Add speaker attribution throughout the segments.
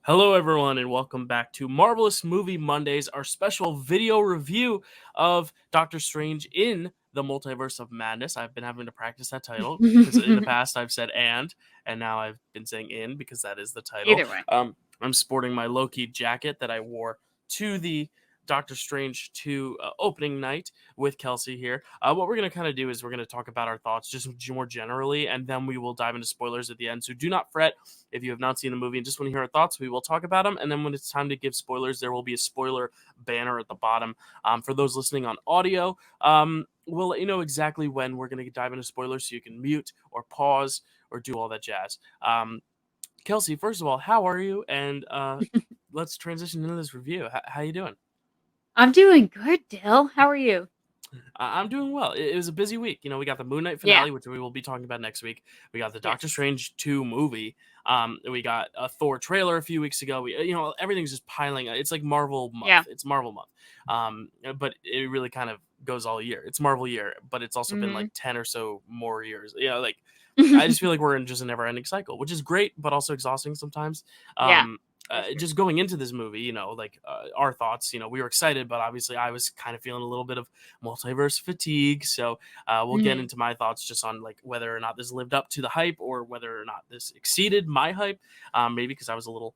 Speaker 1: Hello, everyone, and welcome back to Marvel-ous Movie Mondays, our special video review of Doctor Strange in the Multiverse of Madness. I've been having to practice that title because in the past I've said and now I've been saying in because that is the title.
Speaker 2: Either way.
Speaker 1: I'm sporting my Loki jacket that I wore to the Doctor Strange 2 opening night with Kelsey here. What we're going to kind of do is we're going to talk about our thoughts just more generally, and then we will dive into spoilers at the end. So do not fret if you have not seen the movie and just want to hear our thoughts. We will talk about them, and then when it's time to give spoilers, there will be a spoiler banner at the bottom. For those listening on audio, we'll let you know exactly when we're going to dive into spoilers, so you can mute or pause or do all that jazz. Kelsey, first of all, how are you? And let's transition into this review. How you doing?
Speaker 2: I'm doing good, Dill. How are you?
Speaker 1: I'm doing well. It was a busy week. We got the Moon Knight
Speaker 2: Yeah.
Speaker 1: finale, which we will be talking about next week. We got the Doctor
Speaker 2: Yes.
Speaker 1: Strange 2 movie. We got a Thor trailer a few weeks ago. Everything's just piling. It's like Marvel month.
Speaker 2: Yeah.
Speaker 1: It's Marvel month. But it really kind of goes all year. It's Marvel year, but it's also been like 10 or so more years. I just feel like we're in just a never-ending cycle, which is great, but also exhausting sometimes.
Speaker 2: Yeah.
Speaker 1: Just going into this movie, our thoughts, we were excited, but obviously I was kind of feeling a little bit of multiverse fatigue. So we'll get into my thoughts just on like whether or not this lived up to the hype or whether or not this exceeded my hype. Maybe because I was a little,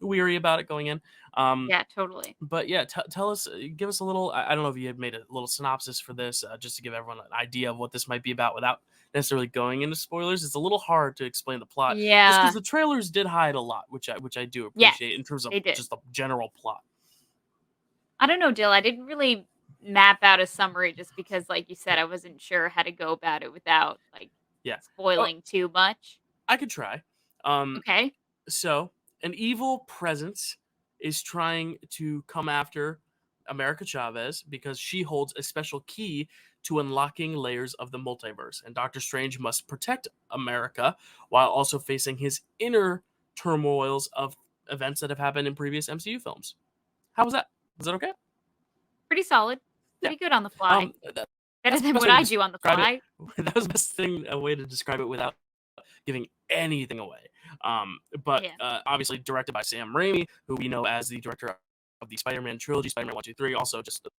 Speaker 1: weary about it going in.
Speaker 2: Yeah, totally.
Speaker 1: But yeah, tell us, give us a little. I don't know if you had made a little synopsis for this, just to give everyone an idea of what this might be about without necessarily going into spoilers. It's a little hard to explain the plot, just
Speaker 2: Yeah.
Speaker 1: because the trailers did hide a lot, which I do appreciate in terms of
Speaker 2: they did.
Speaker 1: just the general plot.
Speaker 2: I don't know, Dill. I didn't really map out a summary just because, like you said, I wasn't sure how to go about it without
Speaker 1: Yeah,
Speaker 2: spoiling too much.
Speaker 1: I could try.
Speaker 2: Okay.
Speaker 1: So an evil presence is trying to come after America Chavez because she holds a special key to unlocking layers of the multiverse, and Doctor Strange must protect America while also facing his inner turmoils of events that have happened in previous MCU films. How was that? Was that okay?
Speaker 2: Pretty solid.
Speaker 1: Yeah.
Speaker 2: Pretty good on the fly. Better than what I do on the fly.
Speaker 1: That was the best thing, a way to describe it without giving anything away. But obviously directed by Sam Raimi, who we know as the director of the Spider-Man trilogy, Spider-Man 1, 2, 3, also just the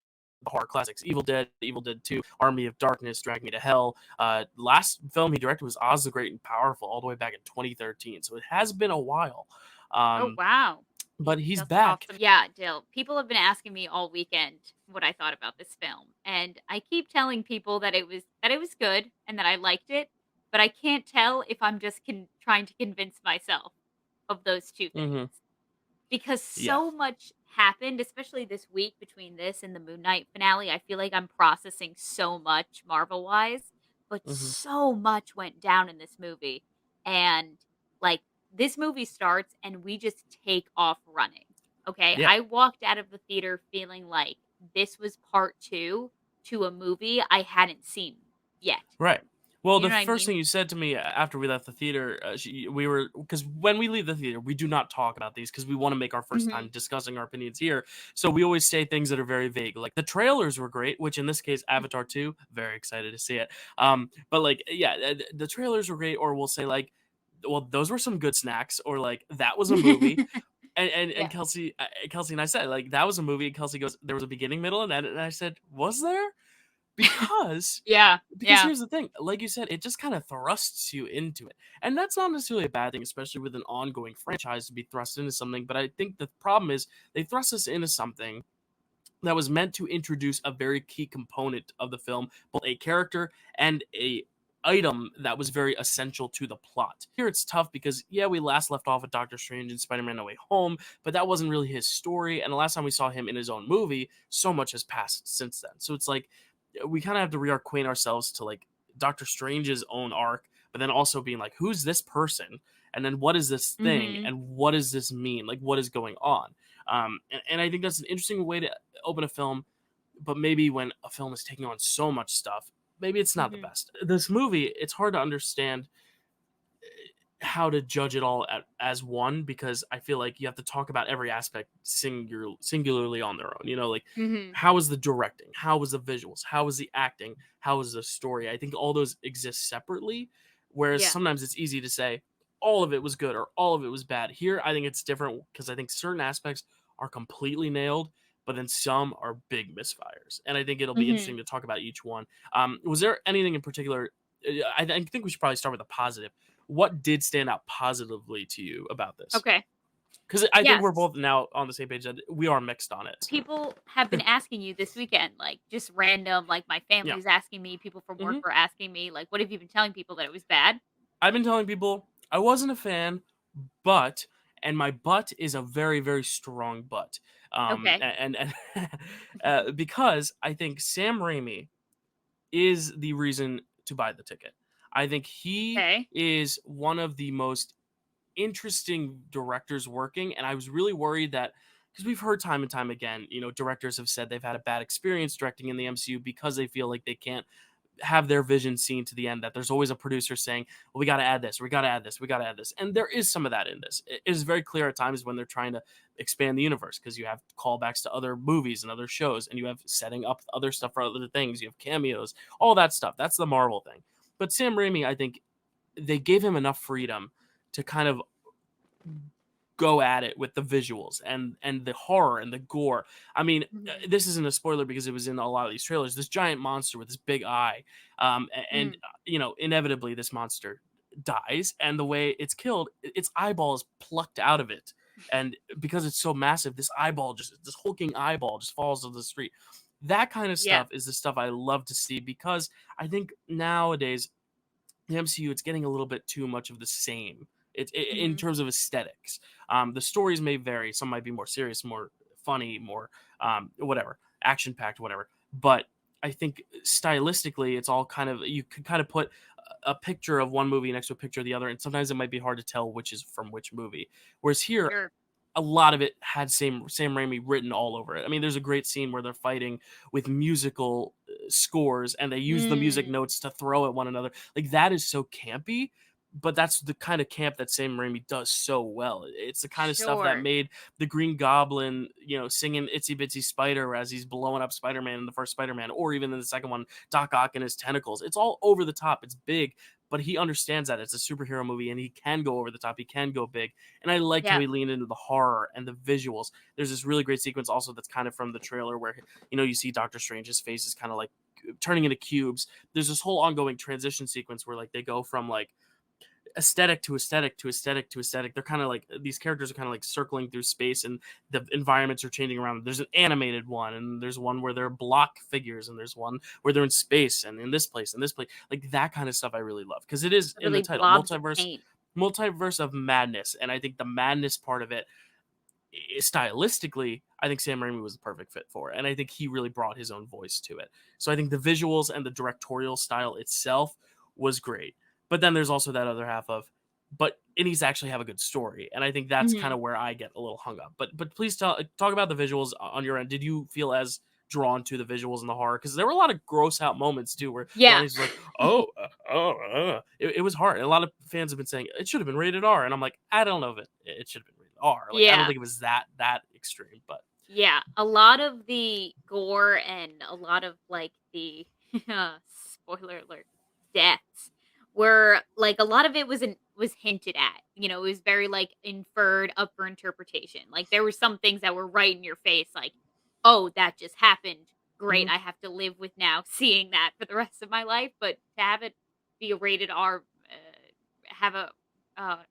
Speaker 1: horror classics, Evil Dead 2, Army of Darkness, Drag Me to Hell. Last film he directed was Oz the Great and Powerful, all the way back in 2013. So it has been a while.
Speaker 2: Oh, wow.
Speaker 1: But he's
Speaker 2: That's
Speaker 1: back.
Speaker 2: Awesome. Yeah, Dill. People have been asking me all weekend what I thought about this film, and I keep telling people that it was good and that I liked it, but I can't tell if I'm just trying to convince myself of those two things because so much happened, especially this week between this and the Moon Knight finale. I feel like I'm processing so much Marvel wise, but so much went down in this movie, and like. This movie starts and we just take off running. Okay.
Speaker 1: Yeah.
Speaker 2: I walked out of the theater feeling like this was part 2 to a movie I hadn't seen yet.
Speaker 1: Right. Well,
Speaker 2: You
Speaker 1: the
Speaker 2: know what I
Speaker 1: first
Speaker 2: mean?
Speaker 1: thing you said to me after we left the theater, because when we leave the theater, we do not talk about these because we want to make our first time discussing our opinions here. So we always say things that are very vague. Like the trailers were great, which in this case, Avatar 2, very excited to see it. But the trailers were great, or we'll say like, well, those were some good snacks, or like that was a movie. And Kelsey and I said like that was a movie, and Kelsey goes, there was a beginning, middle, and end, and I said, was there? Because here's the thing, like you said, it just kind of thrusts you into it, and that's not necessarily a bad thing, especially with an ongoing franchise to be thrust into something. But I think the problem is they thrust us into something that was meant to introduce a very key component of the film, both a character and a item that was very essential to the plot. Here it's tough because we last left off with Doctor Strange and Spider-Man No Way Home, but that wasn't really his story, and the last time we saw him in his own movie, so much has passed since then. So it's like we kind of have to reacquaint ourselves to like Doctor Strange's own arc, but then also being like, who's this person? And then what is this thing? And what does this mean? Like, what is going on? And I think that's an interesting way to open a film, but maybe when a film is taking on so much stuff, maybe it's not the best. This movie, it's hard to understand how to judge it all as one, because I feel like you have to talk about every aspect singularly on their own. How is the directing? How was the visuals? How was the acting? How was the story? I think all those exist separately, whereas sometimes it's easy to say all of it was good or all of it was bad. Here, I think it's different because I think certain aspects are completely nailed, but then some are big misfires. And I think it'll be
Speaker 2: Mhm.
Speaker 1: interesting to talk about each one. Was there anything in particular? I think we should probably start with a positive. What did stand out positively to you about this?
Speaker 2: Okay.
Speaker 1: Because I think we're
Speaker 2: Yes.
Speaker 1: both now on the same page that we are mixed on it.
Speaker 2: People have been asking you this weekend, like, just random, like, my
Speaker 1: Yeah.
Speaker 2: family's asking me, people from work
Speaker 1: hmm
Speaker 2: were asking me, like, "What have you been telling people that it was bad?"
Speaker 1: I've been telling people I wasn't a fan, but and my butt is a very very strong butt.
Speaker 2: Okay.
Speaker 1: Because I think Sam Raimi is the reason to buy the ticket. I think he
Speaker 2: Okay.
Speaker 1: is one of the most interesting directors working, and I was really worried that because we've heard time and time again, directors have said they've had a bad experience directing in the MCU because they feel like they can't have their vision seen to the end, that there's always a producer saying, well, we got to add this, we got to add this, we got to add this. And there is some of that in this. It is very clear at times when they're trying to expand the universe because you have callbacks to other movies and other shows, and you have setting up other stuff for other things. You have cameos, all that stuff. That's the Marvel thing. But Sam Raimi, I think they gave him enough freedom to kind of go at it with the visuals and the horror and the gore. I mean,
Speaker 2: Mhm.
Speaker 1: this isn't a spoiler because it was in a lot of these trailers. This giant monster with this big eye, and
Speaker 2: Mm.
Speaker 1: inevitably this monster dies, and the way it's killed, its eyeball is plucked out of it, and because it's so massive, this hulking eyeball just falls to the street. That kind of
Speaker 2: Yeah.
Speaker 1: stuff is the stuff I love to see because I think nowadays the MCU, it's getting a little bit too much of the same. In
Speaker 2: Mhm.
Speaker 1: terms of aesthetics. The stories may vary. Some might be more serious, more funny, more whatever, action packed, whatever. But I think stylistically, it's all kind of, you could kind of put a picture of one movie next to a picture of the other, and sometimes it might be hard to tell which is from which movie. Whereas here,
Speaker 2: Sure.
Speaker 1: a lot of it had Sam Raimi written all over it. I mean, there's a great scene where they're fighting with musical scores, and they use the music
Speaker 2: Mm.
Speaker 1: notes to throw at one another. Like that is so campy, but that's the kind of camp that Sam Raimi does so well. It's the kind of stuff that
Speaker 2: Sure.
Speaker 1: made the Green Goblin, singing "Itsy Bitsy Spider" as he's blowing up Spider-Man in the first Spider-Man, or even in the second one, Doc Ock and his tentacles. It's all over the top. It's big, but he understands that it's a superhero movie, and he can go over the top. He can go big, and I liked how
Speaker 2: Yeah.
Speaker 1: he leaned into the horror and the visuals. There's this really great sequence also that's kind of from the trailer where you see Doctor Strange's face is kind of like turning into cubes. There's this whole ongoing transition sequence where like they go from like aesthetic to aesthetic to aesthetic to aesthetic. They're kind of like, these characters are kind of like circling through space, and the environments are changing around. There's an animated one, and there's one where they're block figures, and there's one where they're in space and in this place and this place. Like that kind of stuff I really love because it is in the
Speaker 2: Literally
Speaker 1: title,
Speaker 2: blobs of
Speaker 1: multiverse,
Speaker 2: paint.
Speaker 1: multiverse of madness. And I think the madness part of it, stylistically, I think Sam Raimi was the perfect fit for it, and I think he really brought his own voice to it. So I think the visuals and the directorial style itself was great, but then there's also that other half of, but it needs to actually have a good story, and I think that's kind
Speaker 2: Mhm.
Speaker 1: of where I get a little hung up. But please talk about the visuals on your end. Did you feel as drawn to the visuals and the horror? Because there were a lot of gross out moments too, where the
Speaker 2: Yeah.
Speaker 1: audience was like, "Oh, it was hard." And a lot of fans have been saying it should have been rated R, and I'm like, I don't know if it should have been rated R. Like, I don't
Speaker 2: Yeah.
Speaker 1: think it was that extreme, but
Speaker 2: Yeah, a lot of the gore and a lot of, like, the spoiler alert, deaths were like, a lot of it was hinted at, it was very, like, inferred, up for interpretation. Like, there were some things that were right in your face, like, "Oh, that just happened. Great,
Speaker 1: mhm,
Speaker 2: I have to live with now seeing that for the rest of my life," but to have it be a rated R, have uh, a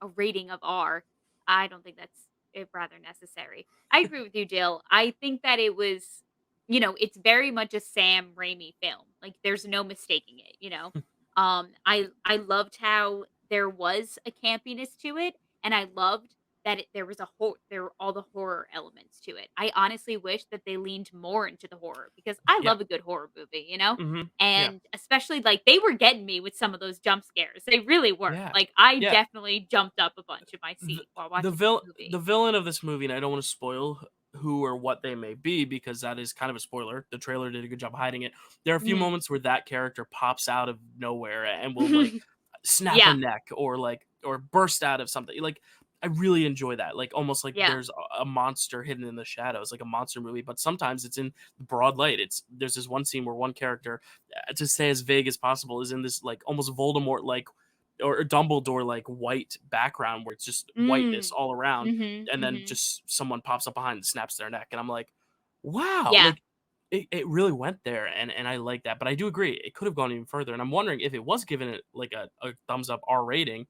Speaker 2: a rating of R, I don't think that's, rather necessary. I agree with you, Jill. I think that it was, it's very much a Sam Raimi film. Like there's no mistaking it. I loved how there was a campiness to it, and I loved that there was there were all the horror elements to it. I honestly wish that they leaned more into the horror because I
Speaker 1: yeah,
Speaker 2: love a good horror movie.
Speaker 1: yeah,
Speaker 2: And especially like they were getting me with some of those jump scares. They really were.
Speaker 1: yeah,
Speaker 2: Like I
Speaker 1: yeah.
Speaker 2: definitely jumped up a bunch in my
Speaker 1: the,
Speaker 2: seat while
Speaker 1: the
Speaker 2: watching this
Speaker 1: vil-
Speaker 2: movie.
Speaker 1: the villain of this movie, and I don't want to spoil who or what they may be because that is kind of a spoiler. The trailer did a good job hiding it. There are a few
Speaker 2: Mhm.
Speaker 1: moments where that character pops out of nowhere and will like snap a
Speaker 2: Yeah,
Speaker 1: neck or burst out of something. Like I really enjoy that. Like almost like
Speaker 2: yeah.
Speaker 1: there's a monster hidden in the shadows, like a monster movie. But sometimes it's in the broad light. There's this one scene where one character, to stay as vague as possible, is in this like almost Voldemort like or Dumbledore like white background where it's just whiteness
Speaker 2: Mm.
Speaker 1: all around,
Speaker 2: Mhm,
Speaker 1: and then
Speaker 2: mhm.
Speaker 1: just someone pops up behind and snaps their neck, and I'm like, wow,
Speaker 2: Yeah,
Speaker 1: like it really went there, and I like that. But I do agree it could have gone even further, and I'm wondering if it was given it like a thumbs up R rating,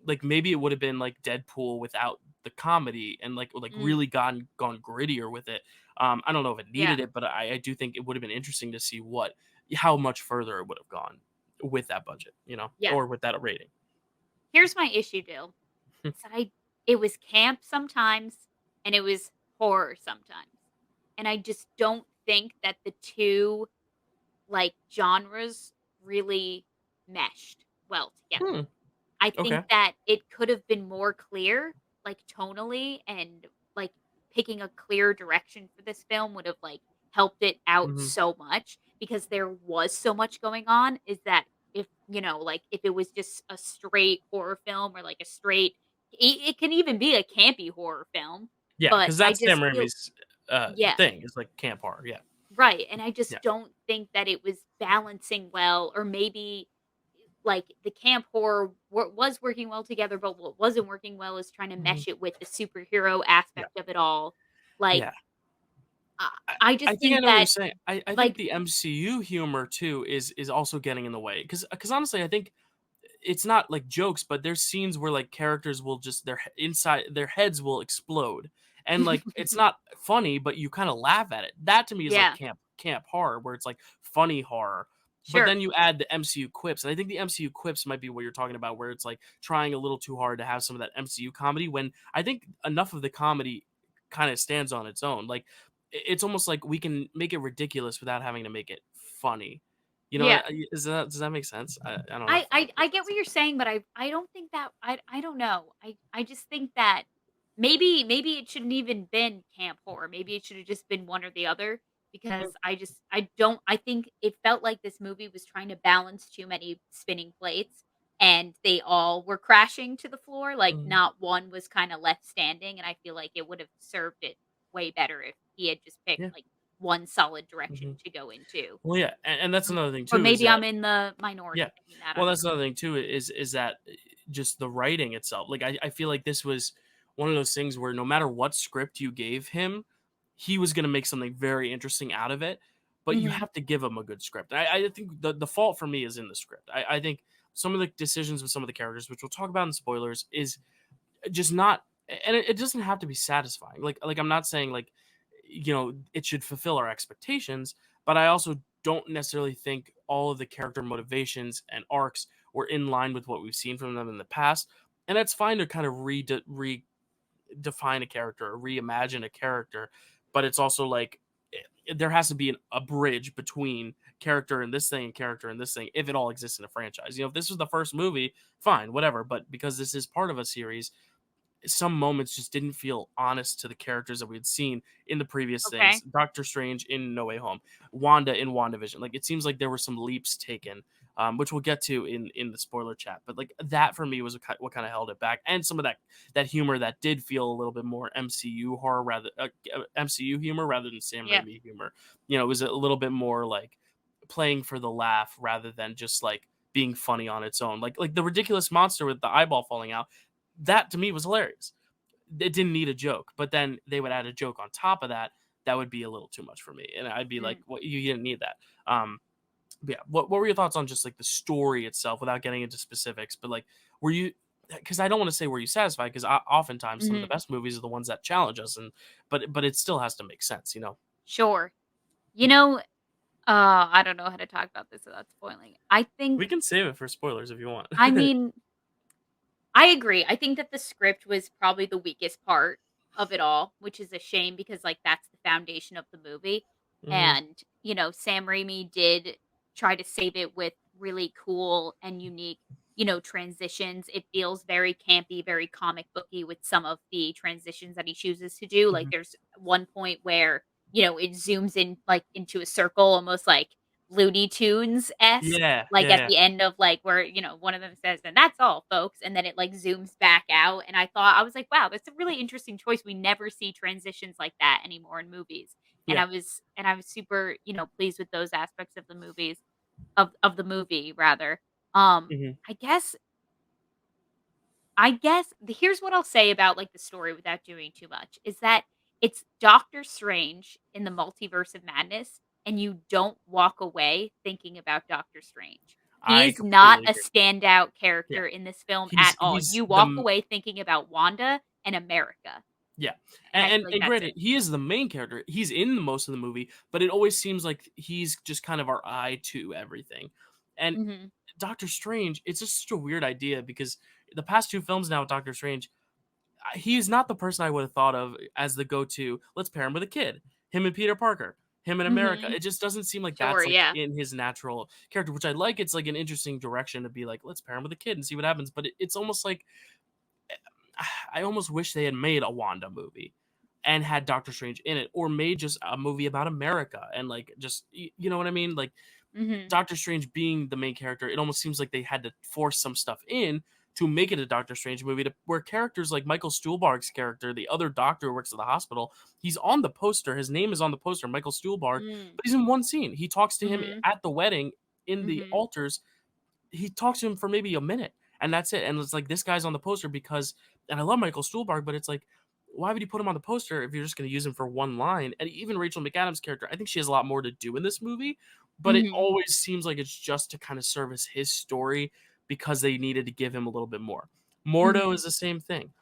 Speaker 1: like maybe it would have been like Deadpool without the comedy and like
Speaker 2: mm,
Speaker 1: really gone grittier with it. I don't know if it
Speaker 2: yeah,
Speaker 1: needed it, but I do think it would have been interesting to see what how much further it would have gone with that budget,
Speaker 2: yeah.
Speaker 1: or with that rating.
Speaker 2: Here's my issue, Dill. Is that it was camp sometimes, and it was horror sometimes, and I just don't think that the 2, like, genres really meshed well together.
Speaker 1: Hmm.
Speaker 2: I
Speaker 1: Okay.
Speaker 2: think that it could have been more clear, like, tonally and, like, picking a clear direction for this film would have, like, helped it out
Speaker 1: Hmm.
Speaker 2: so much because there was so much going on, is that if, like, if it was just a straight horror film or, like, a straight it can even be a campy horror film,
Speaker 1: Yeah,
Speaker 2: but
Speaker 1: because
Speaker 2: I
Speaker 1: that's Sam
Speaker 2: just feel
Speaker 1: Raimi's
Speaker 2: yeah.
Speaker 1: thing. Is like camp horror. Yeah.
Speaker 2: Right, and I
Speaker 1: Yeah.
Speaker 2: just don't think that it was balancing well, or maybe, like, the camp horror was working well together, but what wasn't working well is trying to
Speaker 1: Mhm.
Speaker 2: mesh it with the superhero
Speaker 1: Yeah.
Speaker 2: aspect of it all. Like,
Speaker 1: Yeah.
Speaker 2: I
Speaker 1: I
Speaker 2: I
Speaker 1: I
Speaker 2: just
Speaker 1: think I
Speaker 2: think
Speaker 1: know what you're
Speaker 2: that,
Speaker 1: saying. I think
Speaker 2: like
Speaker 1: the MCU humor too is also getting in the way because honestly, I think it's not like jokes, but there's scenes where like characters will just inside their heads will explode, and like it's not funny, but you kind of laugh at it. That to me is like
Speaker 2: yeah,
Speaker 1: camp horror, where it's like funny horror. But
Speaker 2: sure.
Speaker 1: then you add the MCU quips, and I think the MCU quips might be what you're talking about, where it's like trying a little too hard to have some of that MCU comedy. When I think enough of the comedy kind of stands on its own. Like it's almost like we can make it ridiculous without having to make it funny.
Speaker 2: Yeah.
Speaker 1: Is that does that make sense? I don't know
Speaker 2: I
Speaker 1: if that
Speaker 2: I
Speaker 1: makes
Speaker 2: I get
Speaker 1: sense.
Speaker 2: what you're saying, but I don't think that I don't know. I just think that maybe it shouldn't even been camp horror. Maybe it should have just been one or the other because I don't I think it felt like this movie was trying to balance too many spinning plates and they all were crashing to the floor. Like
Speaker 1: Mhm,
Speaker 2: not one was kind of left standing, and I feel like it would have served it way better if he had just picked
Speaker 1: yeah,
Speaker 2: like one solid direction
Speaker 1: mhm.
Speaker 2: to go into.
Speaker 1: Well, yeah, and that's
Speaker 2: Or
Speaker 1: another thing
Speaker 2: or
Speaker 1: too is
Speaker 2: maybe
Speaker 1: that
Speaker 2: I'm in the minority
Speaker 1: yeah.
Speaker 2: thinking that, I
Speaker 1: Well,
Speaker 2: don't
Speaker 1: that's
Speaker 2: know.
Speaker 1: another thing too is that just the writing itself. Like I feel like this was one of those things where no matter what script you gave him, he was going to make something very interesting out of it. But you
Speaker 2: Mhm.
Speaker 1: have to give him a good script. I think the fault for me is in the script. I think some of the decisions with some of the characters, which we'll talk about in spoilers, is just not, and it doesn't have to be satisfying. Like I'm not saying like it should fulfill our expectations, but I also don't necessarily think all of the character motivations and arcs were in line with what we've seen from them in the past. And that's fine to kind of redefine a character or reimagine a character, but it's also like there has to be a bridge between character in this thing and character in this thing if it all exists in a franchise. If this was the first movie, fine, whatever. But because this is part of a series, some moments just didn't feel honest to the characters that we had seen in the previous things.
Speaker 2: Okay.
Speaker 1: Doctor Strange in No Way Home, Wanda in WandaVision. Like it seems like there were some leaps taken, which we'll get to in the spoiler chat. But like that for me was what kind of held it back, and some of that humor that did feel a little bit more MCU horror MCU humor rather than Sam
Speaker 2: Yeah.
Speaker 1: Raimi humor. It was a little bit more like playing for the laugh rather than just like being funny on its own. Like the ridiculous monster with the eyeball falling out, that to me was hilarious. It didn't need a joke, but then they would add a joke on top of that. That would be a little too much for me, and I'd be like,
Speaker 2: Mm.
Speaker 1: "What? You didn't need that." But yeah. What were your thoughts on just like the story itself, without getting into specifics? But like, were you? Because I don't want to say were you satisfied, because oftentimes some of the
Speaker 2: Mhm.
Speaker 1: best movies are the ones that challenge us, and but it still has to make sense.
Speaker 2: Sure. You know, I don't know how to talk about this without spoiling. I
Speaker 1: We
Speaker 2: think
Speaker 1: can save it for spoilers if you want.
Speaker 2: I mean, I agree. I think that the script was probably the weakest part of it all, which is a shame because like that's the foundation of the movie.
Speaker 1: Hmm.
Speaker 2: And, Sam Raimi did try to save it with really cool and unique, transitions. It feels very campy, very comic booky with some of the transitions that he chooses to do. Like
Speaker 1: Hmm.
Speaker 2: there's one point where, it zooms in like into a circle, almost like Looney Tunes esque,
Speaker 1: Yeah,
Speaker 2: like,
Speaker 1: yeah,
Speaker 2: at
Speaker 1: yeah,
Speaker 2: the end of, like, where, one of them says, "And that's all, folks," and then it, like, zooms back out, and I was like, "Wow, that's a really interesting choice." We never see transitions like that anymore in movies, and
Speaker 1: yeah.
Speaker 2: I was super, pleased with those aspects of the movie rather. Um,
Speaker 1: Hmm.
Speaker 2: I guess I guess here's what I'll say about, like, the story without doing too much, is that it's Doctor Strange in the Multiverse of Madness, and you don't walk away thinking about Doctor Strange. He
Speaker 1: I
Speaker 2: is not
Speaker 1: completely
Speaker 2: a
Speaker 1: agree.
Speaker 2: standout
Speaker 1: Yeah.
Speaker 2: character in this film at all.
Speaker 1: He's
Speaker 2: You
Speaker 1: the
Speaker 2: walk away thinking about Wanda and America,
Speaker 1: Yeah,
Speaker 2: and I feel like
Speaker 1: and
Speaker 2: that's it.
Speaker 1: granted, he is the main character. He's in the most of the movie, but it always seems like he's just kind of our eye to everything. And
Speaker 2: Mhm.
Speaker 1: Doctor Strange, it's just such a weird idea because the past two films now with Doctor Strange, he's not the person I would have thought of as the go-to. Let's pair him with a kid, him and Peter Parker, him in America.
Speaker 2: Mhm.
Speaker 1: It just doesn't seem like
Speaker 2: Sure,
Speaker 1: that's like
Speaker 2: yeah.
Speaker 1: in his natural character, which I like. It's like an interesting direction to be like, let's pair him with a kid and see what happens. But it's almost like I almost wish they had made a Wanda movie and had Doctor Strange in it, or made just a movie about America and like just you know what I mean? Like
Speaker 2: Mhm.
Speaker 1: Doctor Strange being the main character, it almost seems like they had to force some stuff in to make it a Doctor Strange movie to where characters like Michael Stuhlbarg's character, the other doctor who works at the hospital, he's on the poster. His name is on the poster, Michael Stuhlbarg,
Speaker 2: Mm.
Speaker 1: but he's in one scene. He talks to him
Speaker 2: Mhm.
Speaker 1: at the wedding in the
Speaker 2: Mhm.
Speaker 1: altars. He talks to him for maybe a minute, and that's it. And it's like this guy's on the poster because, and I love Michael Stuhlbarg, but it's like, why would you put him on the poster if you're just going to use him for one line? And even Rachel McAdams' character, I think she has a lot more to do in this movie, but it
Speaker 2: Mhm.
Speaker 1: always seems like it's just to kind of service his story because they needed to give him a little bit more. Mordo
Speaker 2: Mhm.
Speaker 1: is the same thing.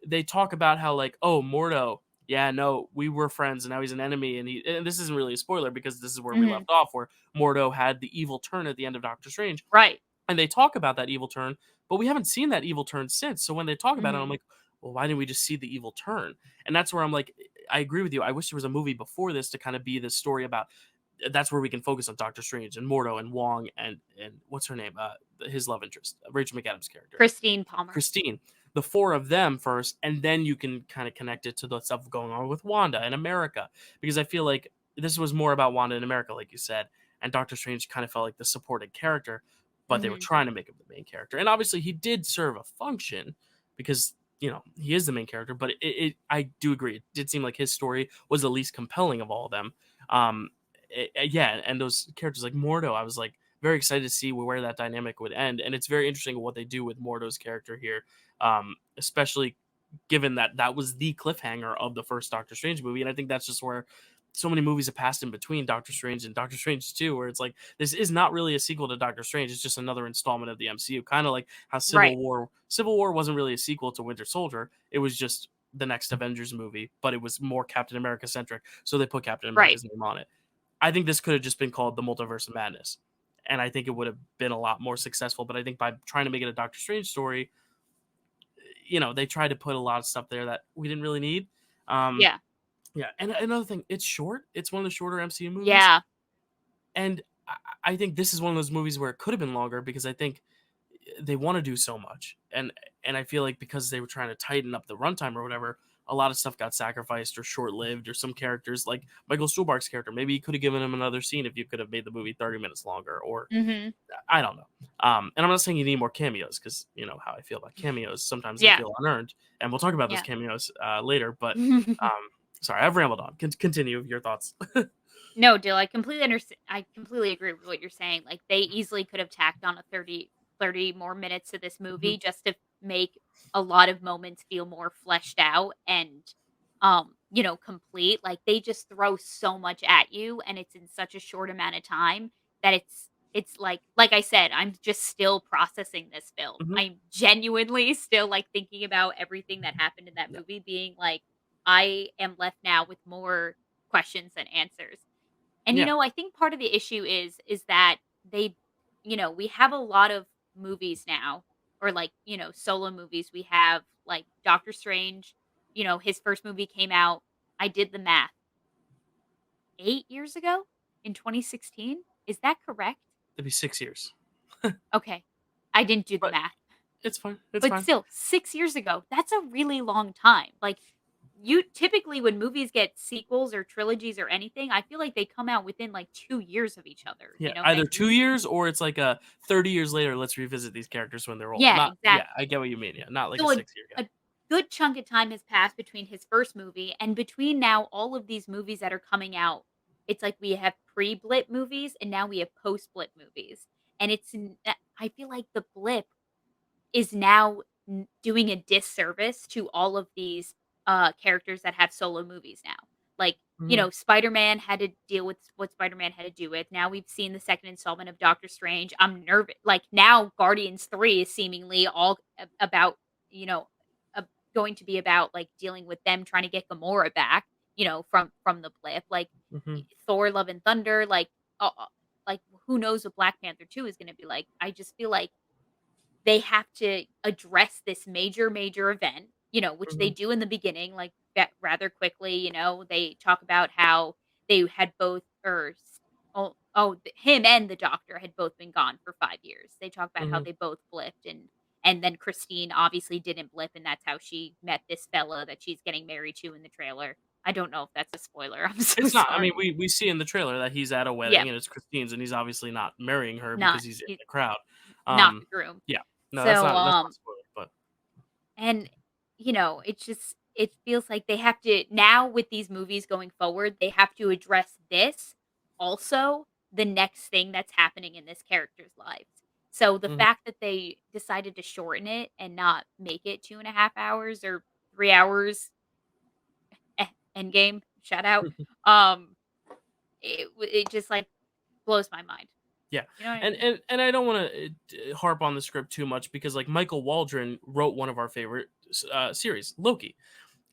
Speaker 1: They talk about how like, oh, Mordo, yeah, no, we were friends and now he's an enemy, and this isn't really a spoiler because this is where we
Speaker 2: Mhm.
Speaker 1: left off, where Mordo had the evil turn at the end of Doctor Strange,
Speaker 2: Right.
Speaker 1: and they talk about that evil turn, but we haven't seen that evil turn since. So when they talk about it, I'm
Speaker 2: Mhm.
Speaker 1: like, well, why didn't we just see the evil turn? And that's where I'm like, I agree with you. I wish there was a movie before this to kind of be this story about. That's where we can focus on Doctor Strange and Mordo and Wong and what's her name, his love interest, Rachel McAdams' character,
Speaker 2: Christine Palmer.
Speaker 1: Christine. The four of them first, and then you can kind of connect it to the stuff going on with Wanda and America, because I feel like this was more about Wanda and America, like you said, and Doctor Strange kind of felt like the supporting character, but they were
Speaker 2: Mhm.
Speaker 1: trying to make him the main character, and obviously he did serve a function because he is the main character. But I do agree, it did seem like his story was the least compelling of all of them. Um, yeah, and those characters like Mordo, I was like very excited to see where that dynamic would end, and it's very interesting what they do with Mordo's character here, especially given that that was the cliffhanger of the first Doctor Strange movie, and I think that's just where so many movies have passed in between Doctor Strange and Doctor Strange 2, where it's like this is not really a sequel to Doctor Strange, it's just another installment of the MCU, kind of like how
Speaker 2: Right.
Speaker 1: Civil War wasn't really a sequel to Winter Soldier, it was just the next Avengers movie, but it was more Captain America centric, so they put Captain
Speaker 2: Right.
Speaker 1: America's name on it. I think this could have just been called the Multiverse of Madness, and I think it would have been a lot more successful. But I think by trying to make it a Doctor Strange story, they tried to put a lot of stuff there that we didn't really need. Um,
Speaker 2: Yeah.
Speaker 1: yeah, and another thing, it's short. It's one of the shorter MCU movies,
Speaker 2: Yeah.
Speaker 1: and I think this is one of those movies where it could have been longer because I think they want to do so much, and I feel like because they were trying to tighten up the runtime or whatever, a lot of stuff got sacrificed or short lived, or some characters like Michael Stuhlbarg's character, maybe you could have given him another scene if you could have made the movie 30 minutes longer, or
Speaker 2: Mhm.
Speaker 1: I don't know. And I'm not saying you need more cameos because you know how I feel about cameos. Sometimes they
Speaker 2: Yeah.
Speaker 1: feel unearned, and we'll talk about those
Speaker 2: Yeah.
Speaker 1: cameos later. But sorry, I've rambled on. Continue your thoughts.
Speaker 2: No, Dill, I completely understand. I completely agree with what you're saying. Like, they easily could have tacked on a 30 more minutes to this
Speaker 1: Mhm.
Speaker 2: movie just to make a lot of moments feel more fleshed out and, complete. Like, they just throw so much at you, and it's in such a short amount of time that it's like I said, I'm just still processing this film.
Speaker 1: Mhm.
Speaker 2: I'm genuinely still like thinking about everything that happened in that
Speaker 1: Yeah.
Speaker 2: movie, being like, I am left now with more questions than answers. And,
Speaker 1: Yeah.
Speaker 2: I think part of the issue is that they we have a lot of movies now, or like, solo movies. We have like Doctor Strange, his first movie came out, I did the math, 8 years ago in 2016. Is that correct?
Speaker 1: It'd be 6 years,
Speaker 2: Okay. I didn't do the
Speaker 1: but
Speaker 2: math.
Speaker 1: it's fine. It's
Speaker 2: But
Speaker 1: fine.
Speaker 2: still, 6 years ago, that's a really long time. Like, you typically, when movies get sequels or trilogies or anything, I feel like they come out within, like, 2 years of each other,
Speaker 1: Yeah,
Speaker 2: you know what I
Speaker 1: either
Speaker 2: mean?
Speaker 1: 2 years or it's like a 30 years later. Let's revisit these characters when they're old.
Speaker 2: Yeah,
Speaker 1: Not yeah, I
Speaker 2: exactly.
Speaker 1: get what you mean. Yeah, not like a
Speaker 2: So, a
Speaker 1: 6 year gap.
Speaker 2: a good chunk of time has passed between his first movie and between now all of these movies that are coming out. It's like we have pre-Blip movies and now we have post-Blip movies. And I feel like the blip is now doing a disservice to all of these characters that have solo movies now. Like,
Speaker 1: Mhm.
Speaker 2: Spider-Man had to deal with what Spider-Man had to do with. Now we've seen the second installment of Doctor Strange. I'm nervous. Like, now Guardians 3 is seemingly all about, you know, uh, going to be about like dealing with them trying to get Gamora back, from the blip. Like,
Speaker 1: Mhm.
Speaker 2: Thor Love and Thunder, like who knows what Black Panther 2 is going to be like. I just feel like they have to address this major, major event, which they
Speaker 1: Mhm.
Speaker 2: do in the beginning, like, rather quickly. They talk about how they had both or s him and the doctor had both been gone for 5 years. They talk about how
Speaker 1: Mhm.
Speaker 2: they both blipped, and then Christine obviously didn't blip, and that's how she met this fella that she's getting married to in the trailer. I don't know if that's a spoiler. I'm so
Speaker 1: It's not. I mean,
Speaker 2: sorry.
Speaker 1: we see in the trailer that he's at a
Speaker 2: Yeah,
Speaker 1: wedding and it's Christine's, and he's obviously not marrying her
Speaker 2: not
Speaker 1: because he's in
Speaker 2: he
Speaker 1: the crowd.
Speaker 2: not the
Speaker 1: Um,
Speaker 2: groom.
Speaker 1: yeah. No,
Speaker 2: So,
Speaker 1: that's not a spoiler, but
Speaker 2: And, it feels like they have to now with these movies going forward, they have to address this, also the next thing that's happening in this character's lives. So the
Speaker 1: mhm.
Speaker 2: fact that they decided to shorten it and not make it 2.5 hours or 3 hours, Endgame, shout out, um, it just, like, blows my mind.
Speaker 1: Yeah,
Speaker 2: You know what I
Speaker 1: and
Speaker 2: mean?
Speaker 1: and I don't want to harp on the script too much because like Michael Waldron wrote one of our favorite series, Loki.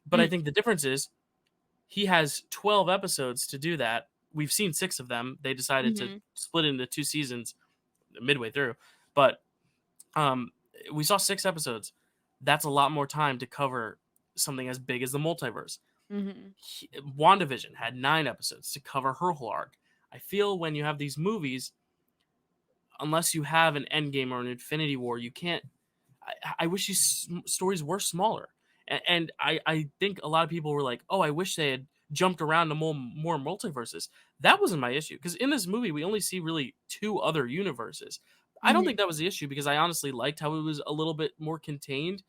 Speaker 1: But I
Speaker 2: Mm,
Speaker 1: think the difference is he has 12 episodes to do that. We've seen 6 of them. They decided to
Speaker 2: mhm,
Speaker 1: split it into 2 seasons midway through. But um we saw 6 episodes. That's a lot more time to cover something as big as the multiverse.
Speaker 2: mhm.
Speaker 1: WandaVision had 9 episodes to cover her whole arc. I feel when you have these movies, unless you have an Endgame or an Infinity War, you can't. I wish these stories were smaller, and I think a lot of people were like, "Oh, I wish they had jumped around to more multiverses." That wasn't my issue because in this movie we only see really 2 other universes. I don't think
Speaker 2: Mhm.
Speaker 1: that was the issue because I honestly liked how it was a little bit more contained.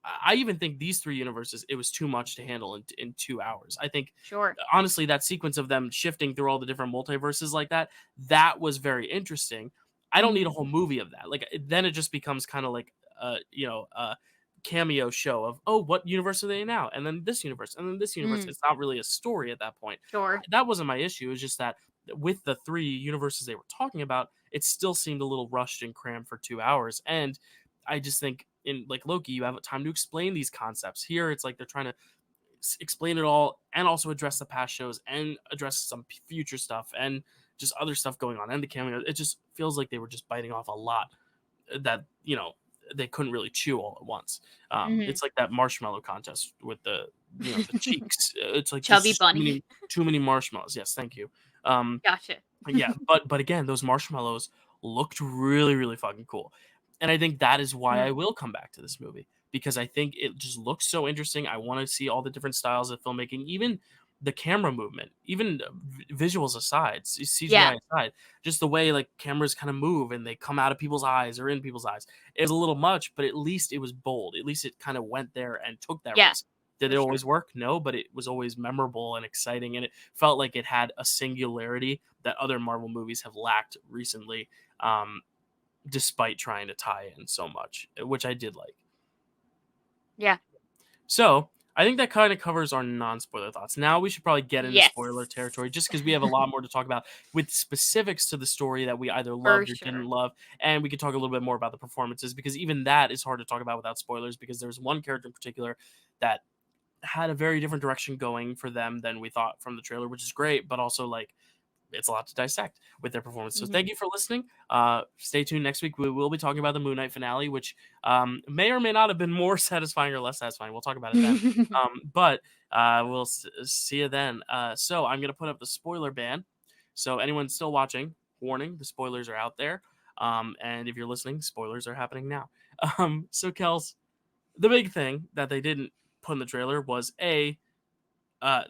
Speaker 1: I even think these 3 universes, it was too much to handle in 2 hours. I think
Speaker 2: Sure.
Speaker 1: honestly that sequence of them shifting through all the different multiverses like that, that was very interesting. I don't need a
Speaker 2: Mhm.
Speaker 1: whole movie of that. Like then it just becomes kind of like a cameo show of, oh, what universe are they in now? And then this universe, and then this universe.
Speaker 2: Mm,
Speaker 1: It's not really a story at that point.
Speaker 2: sure.
Speaker 1: That wasn't my issue. It's just that with the 3 universes they were talking about, it still seemed a little rushed and crammed for 2 hours. And I just think in like Loki, you have time to explain these concepts. Here, it's like they're trying to explain it all and also address the past shows and address some future stuff and just other stuff going on and the cameo. It just feels like they were just biting off a lot that they couldn't really chew all at once.
Speaker 2: Mhm.
Speaker 1: It's like that marshmallow contest with the cheeks. It's like
Speaker 2: Chubby
Speaker 1: just
Speaker 2: bunny.
Speaker 1: too many marshmallows. Yes, thank you. Um,
Speaker 2: Gotcha.
Speaker 1: yeah, but again, those marshmallows looked really, really fucking cool. And I think that is why I
Speaker 2: Mm,
Speaker 1: will come back to this movie because I think it just looks so interesting. I want to see all the different styles of filmmaking, even the camera movement, even visuals aside,
Speaker 2: yeah,
Speaker 1: CGI aside, just the way like cameras kind of move and they come out of people's eyes or in people's eyes. It was a little much, but at least it was bold. At least it kind of went there and took that
Speaker 2: yeah,
Speaker 1: risk. Did
Speaker 2: for
Speaker 1: it
Speaker 2: sure.
Speaker 1: always work? No, but it was always memorable and exciting, and it felt like it had a singularity that other Marvel movies have lacked recently, um, despite trying to tie in so much, which I did like.
Speaker 2: Yeah.
Speaker 1: So I think that kind of covers our non-spoiler thoughts. Now we should probably get into spoiler
Speaker 2: Yes.
Speaker 1: territory, just because we have a lot more to talk about with specifics to the story that we either
Speaker 2: For
Speaker 1: loved or didn't
Speaker 2: sure.
Speaker 1: love, and we could talk a little bit more about the performances because even that is hard to talk about without spoilers. Because there's one character in particular that had a very different direction going for them than we thought from the trailer, which is great, but also like it's a lot to dissect with their performance. So thank
Speaker 2: Mhm.
Speaker 1: you for listening. Stay tuned next week. We will be talking about the Moon Knight finale, which may or may not have been more satisfying or less satisfying. We'll talk about it then. But we'll see you then. So I'm gonna put up the spoiler ban. So anyone still watching, warning: the spoilers are out there. And if you're listening, spoilers are happening now. So Kels, the big thing that they didn't put in the trailer was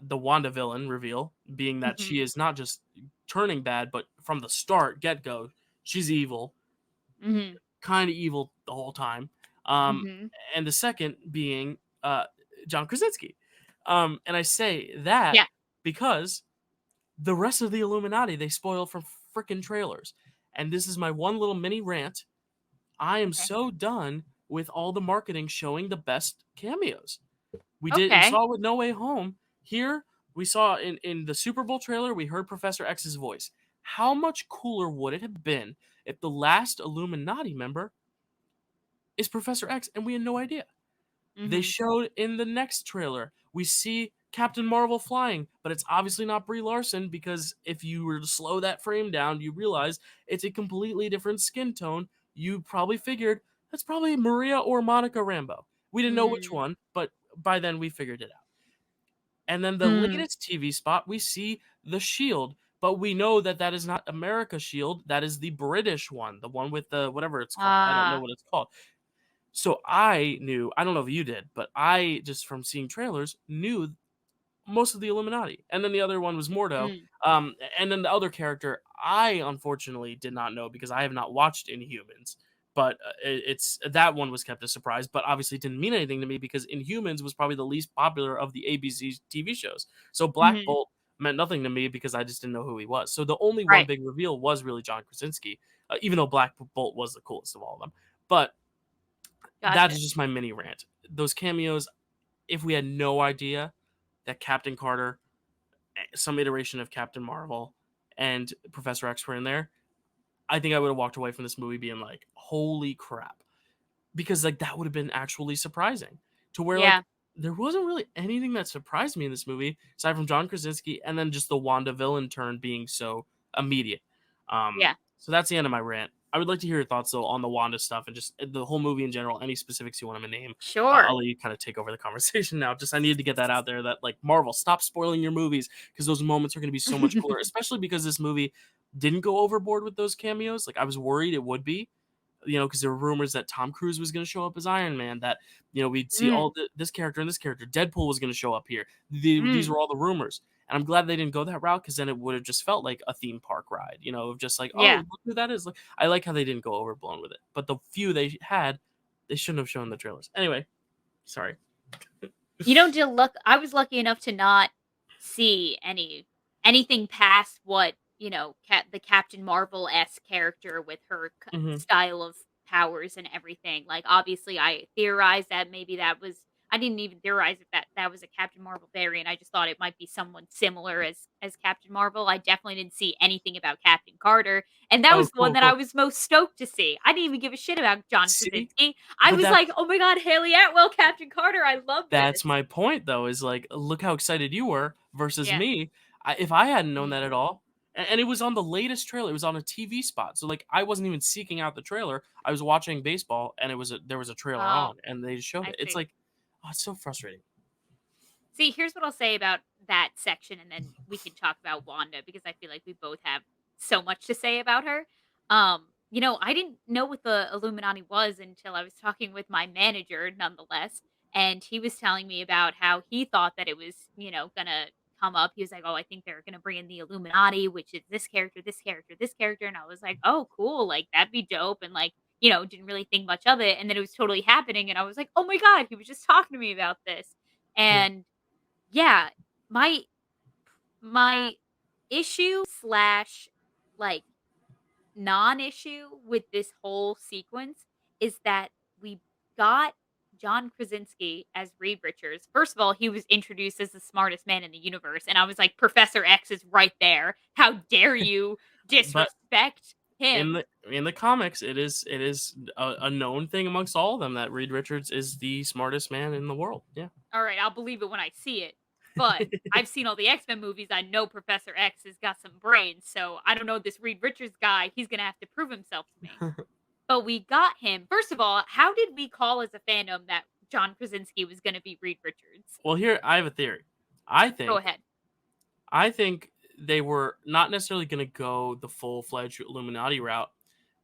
Speaker 1: the Wanda villain reveal, being that she
Speaker 2: Mhm.
Speaker 1: is not just turning bad, but from the start, get go, she's evil,
Speaker 2: Mhm.
Speaker 1: kind of evil the whole time. Um,
Speaker 2: Mhm.
Speaker 1: and the second being John Krasinski. And I say that
Speaker 2: Yeah.
Speaker 1: because the rest of the Illuminati they spoil from freaking trailers. And this is my one little mini rant. I am
Speaker 2: Okay.
Speaker 1: so done with all the marketing showing the best cameos. We
Speaker 2: Okay.
Speaker 1: saw it with No Way Home. Here, we saw in the Super Bowl trailer, we heard Professor X's voice. How much cooler would it have been if the last Illuminati member is Professor X and we had no idea? They
Speaker 2: Mhm.
Speaker 1: showed in the next trailer, we see Captain Marvel flying, but it's obviously not Brie Larson because if you were to slow that frame down, you realize it's a completely different skin tone. You probably figured that's probably Maria or Monica Rambeau. We didn't know which
Speaker 2: Mm.
Speaker 1: one, but by then we figured it out. And then the
Speaker 2: Mm.
Speaker 1: latest TV spot, we see the Shield, but we know that that is not America Shield. That is the British one, the one with the whatever it's called. I don't know
Speaker 2: Ah.
Speaker 1: what it's called. So I knew, I don't know if you did, but I just from seeing trailers knew most of the Illuminati. And then the other one was Mordo.
Speaker 2: Mm.
Speaker 1: And then the other character I unfortunately did not know because I have not watched Inhumans. But it's that one was kept a surprise, but obviously didn't mean anything to me because Inhumans was probably the least popular of the ABC TV shows. So Black
Speaker 2: Mhm.
Speaker 1: Bolt meant nothing to me because I just didn't know who he was. So the only one
Speaker 2: Right.
Speaker 1: big reveal was really John Krasinski, even though Black Bolt was the coolest of all of them. But that
Speaker 2: Gotcha.
Speaker 1: is just my mini rant. Those cameos, if we had no idea that Captain Carter, some iteration of Captain Marvel, and Professor X were in there, I think I would have walked away from this movie being like, holy crap. Because like that would have been actually surprising. To where
Speaker 2: Yeah.
Speaker 1: like there wasn't really anything that surprised me in this movie, aside from John Krasinski and then just the Wanda villain turn being so immediate.
Speaker 2: Yeah.
Speaker 1: So that's the end of my rant. I would like to hear your thoughts though on the Wanda stuff and just the whole movie in general. Any specifics you want to name? I'll
Speaker 2: Sure.
Speaker 1: let you kind of take over the conversation now. Just I needed to get that out there. That like Marvel, stop spoiling your movies because those moments are going to be so much cooler. Especially because this movie didn't go overboard with those cameos. Like I was worried it would be, because there were rumors that Tom Cruise was going to show up as Iron Man, that, we'd see
Speaker 2: Mm.
Speaker 1: all this character and this character. Deadpool was going to show up here. These
Speaker 2: Mm.
Speaker 1: were all the rumors. And I'm glad they didn't go that route because then it would have just felt like a theme park ride, of just like, oh,
Speaker 2: Yeah.
Speaker 1: look who that is. Like, I like how they didn't go overblown with it. But the few they had, they shouldn't have shown the trailers. Anyway, sorry.
Speaker 2: I was lucky enough to not see anything past what, the Captain Marvel-esque character with her
Speaker 1: Hmm.
Speaker 2: style of powers and everything. Like, obviously, I theorized that maybe that was I didn't even theorize that was a Captain Marvel variant. I just thought it might be someone similar as Captain Marvel. I definitely didn't see anything about Captain Carter, and that
Speaker 1: Oh,
Speaker 2: was the one
Speaker 1: cool,
Speaker 2: that I
Speaker 1: cool.
Speaker 2: was most stoked to see. I didn't even give a shit about John
Speaker 1: See,
Speaker 2: Krasinski. I
Speaker 1: but
Speaker 2: was like, "Oh my god, Haley Atwell, Captain Carter, I love this."
Speaker 1: that's my point though, is like, look how excited you were versus
Speaker 2: Yeah.
Speaker 1: me. If I hadn't known that
Speaker 2: Mm.
Speaker 1: at all, and it was on the latest trailer, it was on a TV spot. So like I wasn't even seeking out the trailer. I was watching baseball and there was a trailer
Speaker 2: Oh,
Speaker 1: on and they just showed
Speaker 2: I
Speaker 1: it. It's
Speaker 2: see.
Speaker 1: like, oh, it's so frustrating.
Speaker 2: See, here's what I'll say about that section, and then we can talk about Wanda because I feel like we both have so much to say about her. I didn't know what the Illuminati was until I was talking with my manager, nonetheless, and he was telling me about how he thought that it was, gonna come up. He was like, "Oh, I think they're gonna bring in the Illuminati, which is this character, this character, this character," and I was like, "Oh, cool, like that'd be dope," and like. Didn't really think much of it. And then it was totally happening. And I was like, oh my God, he was just talking to me about this.
Speaker 1: Yeah.
Speaker 2: And yeah, my my issue slash like non-issue with this whole sequence is that we got John Krasinski as Reed Richards. First of all, he was introduced as the smartest man in the universe, and I was like, Professor X is right there. How dare you
Speaker 1: But
Speaker 2: disrespect
Speaker 1: in
Speaker 2: him?
Speaker 1: the comics, it is a known thing amongst all of them that Reed Richards is the smartest man in the world. Yeah.
Speaker 2: All right, I'll believe it when I see it. But I've seen all the X-Men movies. I know Professor X has got some brains, so I don't know this Reed Richards guy. He's gonna have to prove himself to me. But we got him. First of all, how did we call as a fandom that John Krasinski was gonna be Reed Richards?
Speaker 1: Well, here I have a theory. I
Speaker 2: Go
Speaker 1: think
Speaker 2: ahead.
Speaker 1: I think they were not necessarily going to go the full-fledged Illuminati route,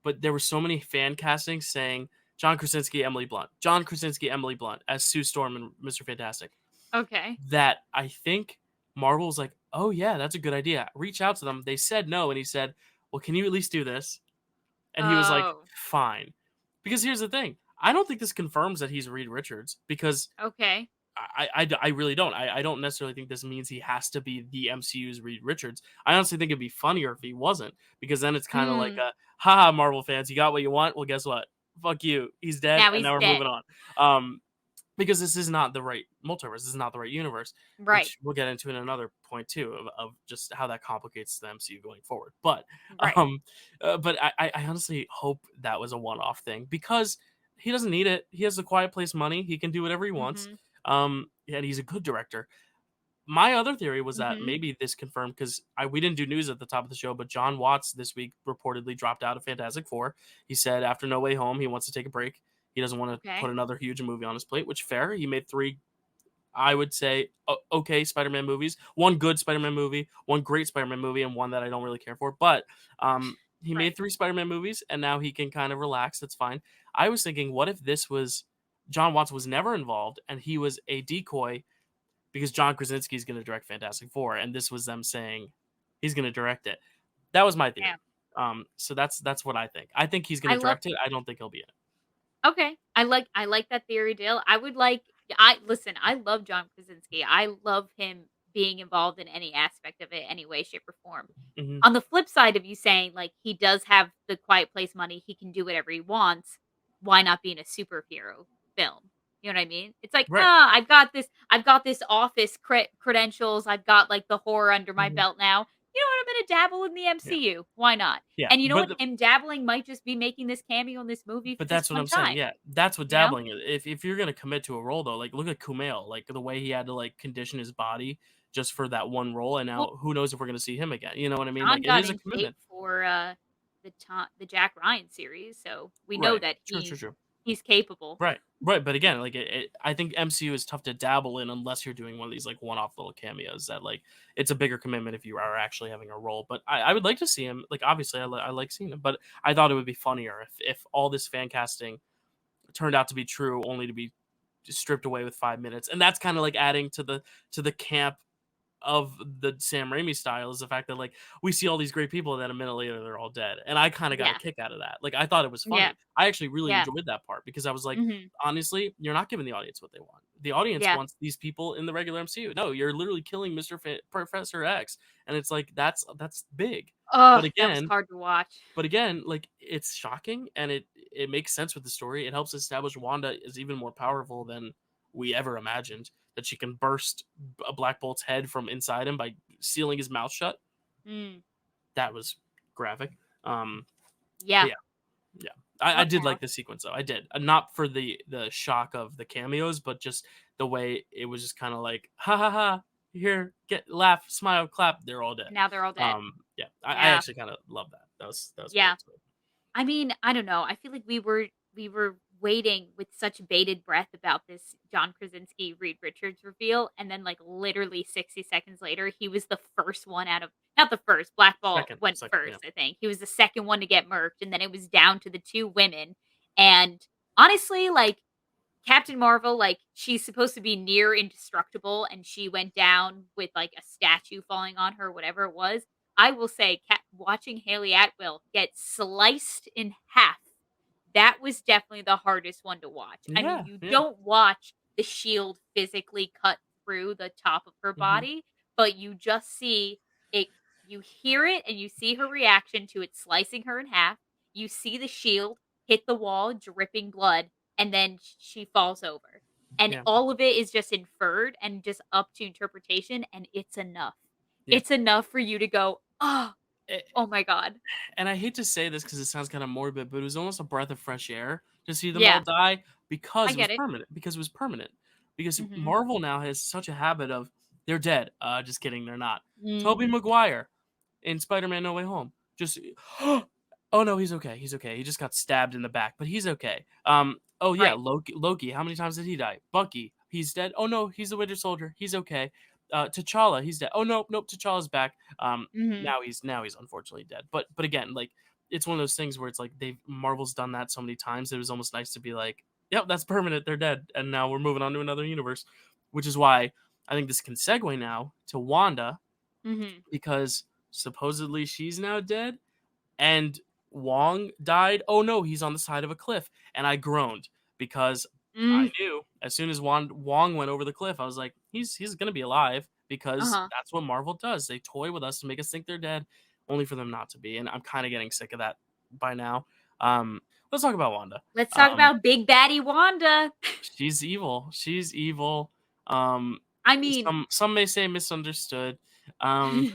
Speaker 1: but there were so many fan castings saying John Krasinski, Emily Blunt, John Krasinski, Emily Blunt as Sue Storm and Mr. Fantastic,
Speaker 2: Okay.
Speaker 1: that I think Marvel was like, oh yeah, that's a good idea. Reach out to them. They said no, and he said, well, can you at least do this? And he was like,
Speaker 2: Oh,
Speaker 1: fine. Because here's the thing. I don't think this confirms that he's Reed Richards because
Speaker 2: okay.
Speaker 1: I really don't. I don't necessarily think this means he has to be the MCU's Reed Richards. I honestly think it'd be funnier if he wasn't, because then it's kind of like
Speaker 2: Mm.
Speaker 1: a haha, Marvel fans, you got what you want. Well, guess what? fuck you, he's dead,
Speaker 2: Now
Speaker 1: and
Speaker 2: he's
Speaker 1: now we're
Speaker 2: dead.
Speaker 1: moving on. Because this is not the right multiverse. This is not the right universe,
Speaker 2: Right.
Speaker 1: which we'll get into in another point too of just how that complicates the MCU going forward. But,
Speaker 2: Right.
Speaker 1: um, I honestly hope that was a one-off thing because he doesn't need it. He has the Quiet Place money. He can do whatever he wants.
Speaker 2: Mhm.
Speaker 1: And he's a good director. My other theory was that
Speaker 2: Mhm.
Speaker 1: maybe this confirmed because we didn't do news at the top of the show, but John Watts this week reportedly dropped out of Fantastic Four. He said after No Way Home, he wants to take a break. He doesn't want to put
Speaker 2: Okay.
Speaker 1: another huge movie on his plate, which fair. He made three, I would say, okay Spider-Man movies. One good Spider-Man movie, one great Spider-Man movie, and one that I don't really care for. But he
Speaker 2: Right.
Speaker 1: made three Spider-Man movies, and now he can kind of relax. That's fine. I was thinking, what if this was John Watts was never involved, and he was a decoy because John Krasinski is going to direct Fantastic Four, and this was them saying he's going to direct it. That was my
Speaker 2: Yeah.
Speaker 1: theory. So that's what I think. I think he's going
Speaker 2: I
Speaker 1: to
Speaker 2: love
Speaker 1: direct it. I don't think he'll be in it.
Speaker 2: Okay. I like that theory, Dale. I would like I listen, I love John Krasinski. I love him being involved in any aspect of it, any way, shape, or form.
Speaker 1: Hmm.
Speaker 2: On the flip side of you saying, like, he does have the Quiet Place money, he can do whatever he wants, why not be in a superhero film? You know what I mean? It's like,
Speaker 1: Right.
Speaker 2: I've got this office credentials, I've got, like, the horror under my
Speaker 1: Hmm.
Speaker 2: belt now. You know what? I'm gonna dabble in the
Speaker 1: Yeah.
Speaker 2: MCU. Why not?
Speaker 1: Yeah.
Speaker 2: And you know what? Him dabbling might just be making this cameo in this movie for
Speaker 1: But
Speaker 2: just
Speaker 1: that's what
Speaker 2: one
Speaker 1: I'm saying.
Speaker 2: time,
Speaker 1: Yeah, that's what
Speaker 2: you know?
Speaker 1: dabbling is. If you're gonna commit to a role though, like look at Kumail, like the way he had to like condition his body just for that one role, and
Speaker 2: Well,
Speaker 1: now who knows if we're gonna see him again? You know what I mean?
Speaker 2: John
Speaker 1: Like it
Speaker 2: got
Speaker 1: is a
Speaker 2: in shape
Speaker 1: commitment.
Speaker 2: for, the Jack Ryan series, so we know
Speaker 1: Right.
Speaker 2: that
Speaker 1: True. True. True.
Speaker 2: he's capable.
Speaker 1: Right. Right. But again, like I think MCU is tough to dabble in unless you're doing one of these like one-off little cameos that like it's a bigger commitment if you are actually having a role. But I would like to see him. Like obviously, I like seeing him, but I thought it would be funnier if all this fan casting turned out to be true, only to be stripped away with 5 minutes. And that's kind of like adding to the camp of the Sam Raimi style is the fact that like we see all these great people and then a minute later they're all dead. And I kind of got a
Speaker 2: Yeah.
Speaker 1: kick out of that. Like I thought it was
Speaker 2: Yeah.
Speaker 1: funny. I actually really
Speaker 2: Yeah.
Speaker 1: enjoyed that part because I was like,
Speaker 2: Mhm.
Speaker 1: honestly, you're not giving the audience what they want. The audience
Speaker 2: Yeah.
Speaker 1: wants these people in the regular MCU. No, you're literally killing Professor X, and it's like that's big.
Speaker 2: Oh,
Speaker 1: But
Speaker 2: that was
Speaker 1: again,
Speaker 2: hard to watch.
Speaker 1: like it's shocking and it makes sense with the story. It helps establish Wanda is even more powerful than we ever imagined. That she can burst a Black Bolt's head from inside him by sealing his mouth shut.
Speaker 2: Mm.
Speaker 1: That was graphic. But
Speaker 2: Yeah.
Speaker 1: yeah, I
Speaker 2: What
Speaker 1: did
Speaker 2: now?
Speaker 1: like the sequence though. I did not for the shock of the cameos, but just the way it was just kind of like ha ha ha. Here, get laugh, smile, clap. They're all dead.
Speaker 2: Now they're all dead.
Speaker 1: Yeah, I
Speaker 2: Yeah.
Speaker 1: actually kind of love that. That was very
Speaker 2: Yeah.
Speaker 1: exciting.
Speaker 2: I mean, I don't know. I feel like we were waiting with such bated breath about this John Krasinski Reed Richards reveal, and then like literally 60 seconds later, he was the first one out of not the first. Black Ball went
Speaker 1: Second, yeah.
Speaker 2: first, I think. He was the second one to get murked, and then it was down to the two women. And honestly, like Captain Marvel, like, she's supposed to be near indestructible, and she went down with, like, a statue falling on her, whatever it was. I will say, watching Haley Atwell get sliced in half, that was definitely the hardest one to watch. I mean,
Speaker 1: Yeah,
Speaker 2: you
Speaker 1: yeah.
Speaker 2: don't watch the shield physically cut through the top of her
Speaker 1: Mhm.
Speaker 2: body, but you just see it you hear it and you see her reaction to it slicing her in half. You see the shield hit the wall, dripping blood, and then she falls over. And
Speaker 1: Yeah,
Speaker 2: all of it is just inferred and just up to interpretation, and it's enough.
Speaker 1: yeah.
Speaker 2: It's enough for you to go, "Oh,
Speaker 1: Eh,
Speaker 2: oh my god."
Speaker 1: and I hate to say this because it sounds kind of morbid, but it was almost a breath of fresh air to see them all
Speaker 2: Yeah,
Speaker 1: die
Speaker 2: I
Speaker 1: because it was
Speaker 2: get it.
Speaker 1: permanent. Because it was permanent. Because
Speaker 2: Mhm.
Speaker 1: Marvel now has such a habit of they're dead. Just kidding, they're not. Tobey
Speaker 2: Mm,
Speaker 1: Maguire in Spider-Man: No Way Home. Just oh no, he's okay. He's okay. He just got stabbed in the back, but he's okay. Oh yeah,
Speaker 2: right.
Speaker 1: Loki. How many times did he die? Bucky. He's dead. Oh no, he's the Winter Soldier. He's okay. T'Challa. He's dead. Oh no, nope. T'Challa's back.
Speaker 2: Mhm.
Speaker 1: Now he's unfortunately dead. But again, like it's one of those things where it's like they've Marvel's done that so many times. It was almost nice to be like, yep, that's permanent. They're dead, and now we're moving on to another universe, which is why I think this can segue now to Wanda
Speaker 2: Mhm.
Speaker 1: because supposedly she's now dead and Wong died. Oh no, he's on the side of a cliff. And I groaned because I
Speaker 2: Mm.
Speaker 1: knew as soon as Wong went over the cliff, I was like, he's gonna be alive because
Speaker 2: Uh-huh.
Speaker 1: that's what Marvel does. They toy with us to make us think they're dead, only for them not to be. And I'm kind of getting sick of that by now. let's talk about Wanda.
Speaker 2: Let's talk
Speaker 1: Um,
Speaker 2: about Big Baddie Wanda.
Speaker 1: she's evil. She's evil. Um,
Speaker 2: I mean,
Speaker 1: some may say misunderstood. Um,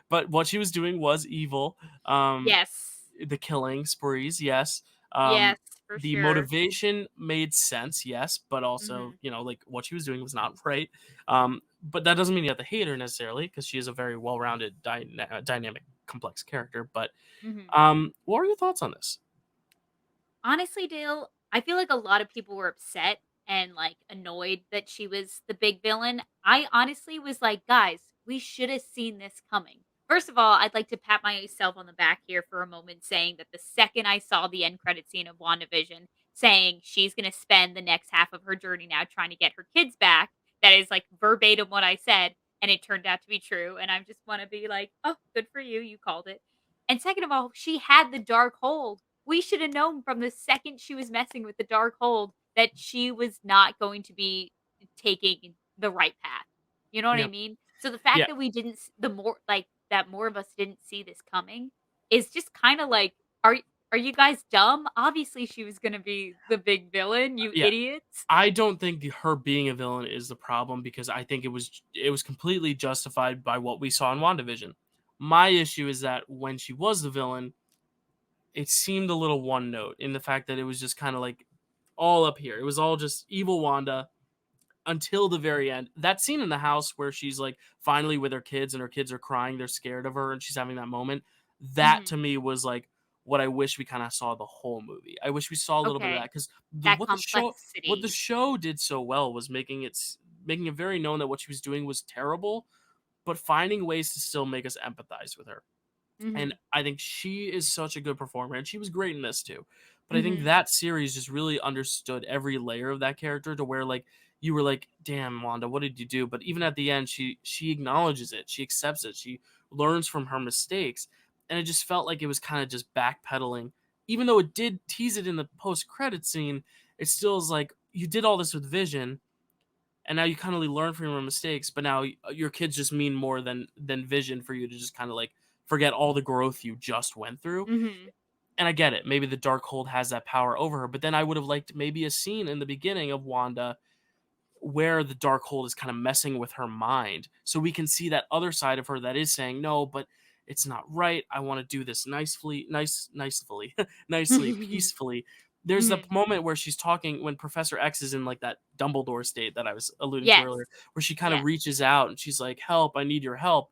Speaker 1: but what she was doing was evil. Um,
Speaker 2: yes.
Speaker 1: the killing sprees, yes. Um,
Speaker 2: Yes, for
Speaker 1: the
Speaker 2: sure.
Speaker 1: motivation made sense, yes, but also,
Speaker 2: Mhm.
Speaker 1: like what she was doing was not right. But that doesn't mean you have to hate her necessarily because she is a very well-rounded, dynamic, complex character. But
Speaker 2: Mhm.
Speaker 1: what are your thoughts on this?
Speaker 2: Honestly, Dale, I feel like a lot of people were upset and like annoyed that she was the big villain. I honestly was like, guys, we should have seen this coming. First of all, I'd like to pat myself on the back here for a moment, saying that the second I saw the end credit scene of WandaVision saying she's going to spend the next half of her journey now trying to get her kids back, that is like verbatim what I said. And it turned out to be true. And I just want to be like, oh, good for you. You called it. And second of all, she had the dark hold. We should have known from the second she was messing with the dark hold that she was not going to be taking the right path. You know what I
Speaker 1: Yeah,
Speaker 2: mean? So the fact
Speaker 1: yeah,
Speaker 2: that we didn't the more like that more of us didn't see this coming is just kind of like are you guys dumb? Obviously she was going to be the big villain, you
Speaker 1: yeah.
Speaker 2: idiots.
Speaker 1: I don't think her being a villain is the problem because I think it was completely justified by what we saw in WandaVision. My issue is that when she was the villain, it seemed a little one note in the fact that it was just kind of like all up here. It was all just evil Wanda until the very end. That scene in the house where she's like finally with her kids and her kids are crying, they're scared of her and she's having that moment. That
Speaker 2: Mhm.
Speaker 1: to me was like what I wish we kind of saw the whole movie. I wish we saw a little bit of that
Speaker 2: Okay.
Speaker 1: because
Speaker 2: That
Speaker 1: what the
Speaker 2: complexity.
Speaker 1: show did so well was making it very known that what she was doing was terrible, but finding ways to still make us empathize with her. And
Speaker 2: Mhm.
Speaker 1: I think she is such a good performer, and she was great in this too. But I think
Speaker 2: Mhm.
Speaker 1: that series just really understood every layer of that character to where like you were like, "Damn, Wanda, what did you do?" But even at the end, she acknowledges it, she accepts it, she learns from her mistakes, and it just felt like it was kind of just backpedaling. Even though it did tease it in the post credit scene, it still is like you did all this with Vision, and now you kind of learn from your mistakes, but now your kids just mean more than Vision for you to just kind of like forget all the growth you just went through.
Speaker 2: Mhm.
Speaker 1: And I get it, maybe the Darkhold has that power over her, but then I would have liked maybe a scene in the beginning of Wanda where the Darkhold is kind of messing with her mind, so we can see that other side of her that is saying no, but it's not right. I want to do this nicely, nicely,
Speaker 2: Mhm.
Speaker 1: peacefully. There's the moment where she's talking when Professor X is in like that Dumbledore state that I was alluding to
Speaker 2: Yes.
Speaker 1: earlier, where she kind of
Speaker 2: Yes.
Speaker 1: reaches out and she's like, "Help! I need your help."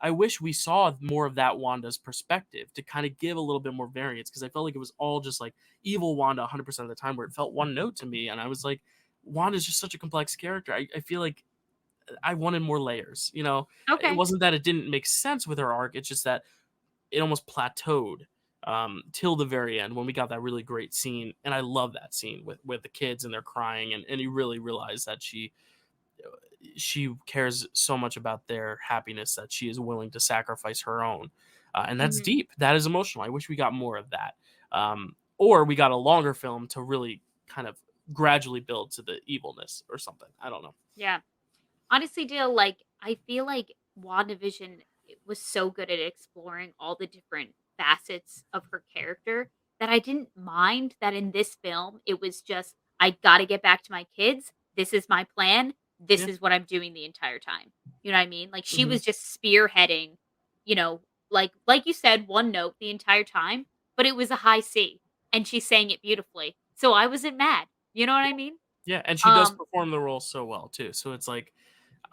Speaker 1: I wish we saw more of that Wanda's perspective to kind of give a little bit more variance because I felt like it was all just like evil Wanda 100% of the time, where it felt one note to me, and I was like, Wanda's just such a complex character. I feel like I wanted more layers. It
Speaker 2: Okay.
Speaker 1: wasn't that it didn't make sense with her arc; it's just that it almost plateaued till the very end when we got that really great scene, and I love that scene with the kids and they're crying, and you really realize that she cares so much about their happiness that she is willing to sacrifice her own. And that's
Speaker 2: Mhm.
Speaker 1: deep. That is emotional. I wish we got more of that. Or we got a longer film to really kind of gradually build to the evilness or something. I don't know.
Speaker 2: Yeah. Honestly, Dale, like I feel like WandaVision was so good at exploring all the different facets of her character that I didn't mind that in this film it was just I got to get back to my kids. This is my plan. This
Speaker 1: Yeah.
Speaker 2: is what I'm doing the entire time. You know what I mean? Like she
Speaker 1: Hmm.
Speaker 2: was just spearheading, you know, like you said, one note the entire time, but it was a high C and she's saying it beautifully. So I wasn't mad. You know what I mean?
Speaker 1: Yeah. And she does
Speaker 2: Um
Speaker 1: perform the role so well, too. So it's like,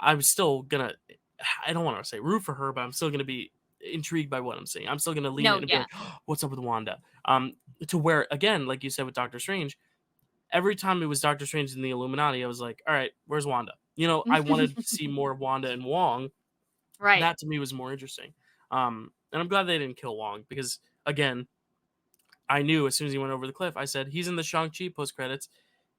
Speaker 1: I'm still gonna I don't want to say root for her, but I'm still gonna be intrigued by what I'm seeing. I'm still gonna lean
Speaker 2: no,
Speaker 1: in and be
Speaker 2: yeah.
Speaker 1: like, oh, "What's up with Wanda?" To where again, like you said with Doctor Strange, every time it was Doctor Strange in the Illuminati, I was like, "All right, where's Wanda?" I wanted to see more of Wanda and Wong.
Speaker 2: Right.
Speaker 1: That to me was more interesting. And I'm glad they didn't kill Wong because again, I knew as soon as he went over the cliff, I said he's in the Shang-Chi post credits,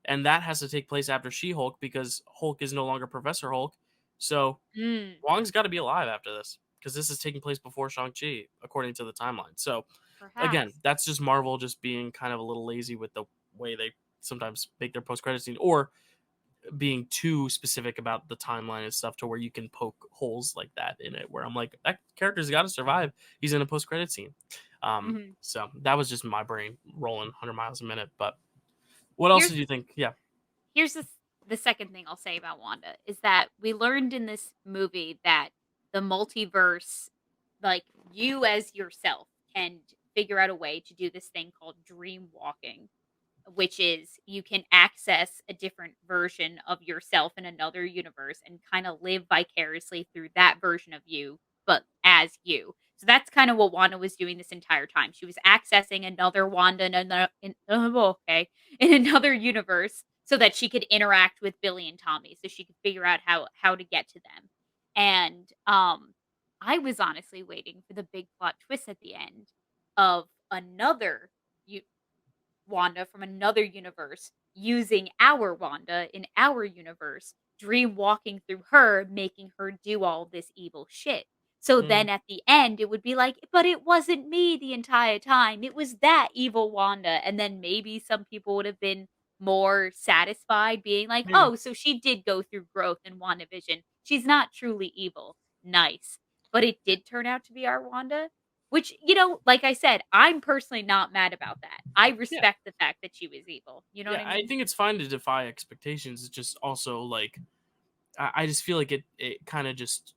Speaker 1: and that has to take place after She-Hulk because Hulk is no longer Professor Hulk. So
Speaker 2: Mm,
Speaker 1: Wong's got to be alive after this because this is taking place before Shang-Chi, according to the timeline. So, again,
Speaker 2: perhaps.
Speaker 1: that's just Marvel just being kind of a little lazy with the way they sometimes make their post-credit scene or being too specific about the timeline and stuff to where you can poke holes like that in it where I'm like, that character's got to survive. He's in a post-credit scene.
Speaker 2: Mhm.
Speaker 1: So that was just my brain rolling 100 miles a minute. But what else
Speaker 2: Here's
Speaker 1: did you think? Yeah.
Speaker 2: here's the second thing I'll say about Wanda is that we learned in this movie that the multiverse, like you as yourself, can figure out a way to do this thing called dream walking, which is you can access a different version of yourself in another universe and kind of live vicariously through that version of you, but as you. So that's kind of what Wanda was doing this entire time. She was accessing another Wanda in another universe so that she could interact with Billy and Tommy, so she could figure out how to get to them. And I was honestly waiting for the big plot twist at the end of another Wanda from another universe using our Wanda in our universe, dream walking through her, making her do all this evil shit. So
Speaker 1: Mm,
Speaker 2: then at the end, it would be like, but it wasn't me the entire time. It was that evil Wanda. And then maybe some people would have been more satisfied being like,
Speaker 1: maybe.
Speaker 2: oh, so she did go through growth in WandaVision. She's not truly evil. Nice. But it did turn out to be our Wanda. Which, like I said, I'm personally not mad about that. I
Speaker 1: Yeah.
Speaker 2: respect the fact that she was evil. You know what
Speaker 1: Yeah.
Speaker 2: I
Speaker 1: I
Speaker 2: mean?
Speaker 1: think it's fine to defy expectations. It's just also like, I just feel like it kind of just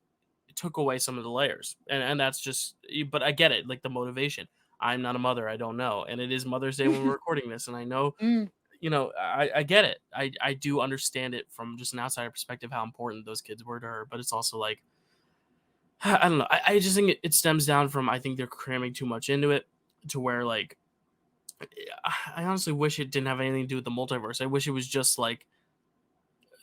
Speaker 1: took away some of the layers. And that's just, but I get it. Like the motivation. I'm not a mother. I don't know. And it is Mother's Day when we're recording this. And I know,
Speaker 2: Mm,
Speaker 1: I get it. I do understand it from just an outsider perspective how important those kids were to her. But it's also like, I don't know. I just think it stems down from, I think they're cramming too much into it to where like, I honestly wish it didn't have anything to do with the multiverse. I wish it was just like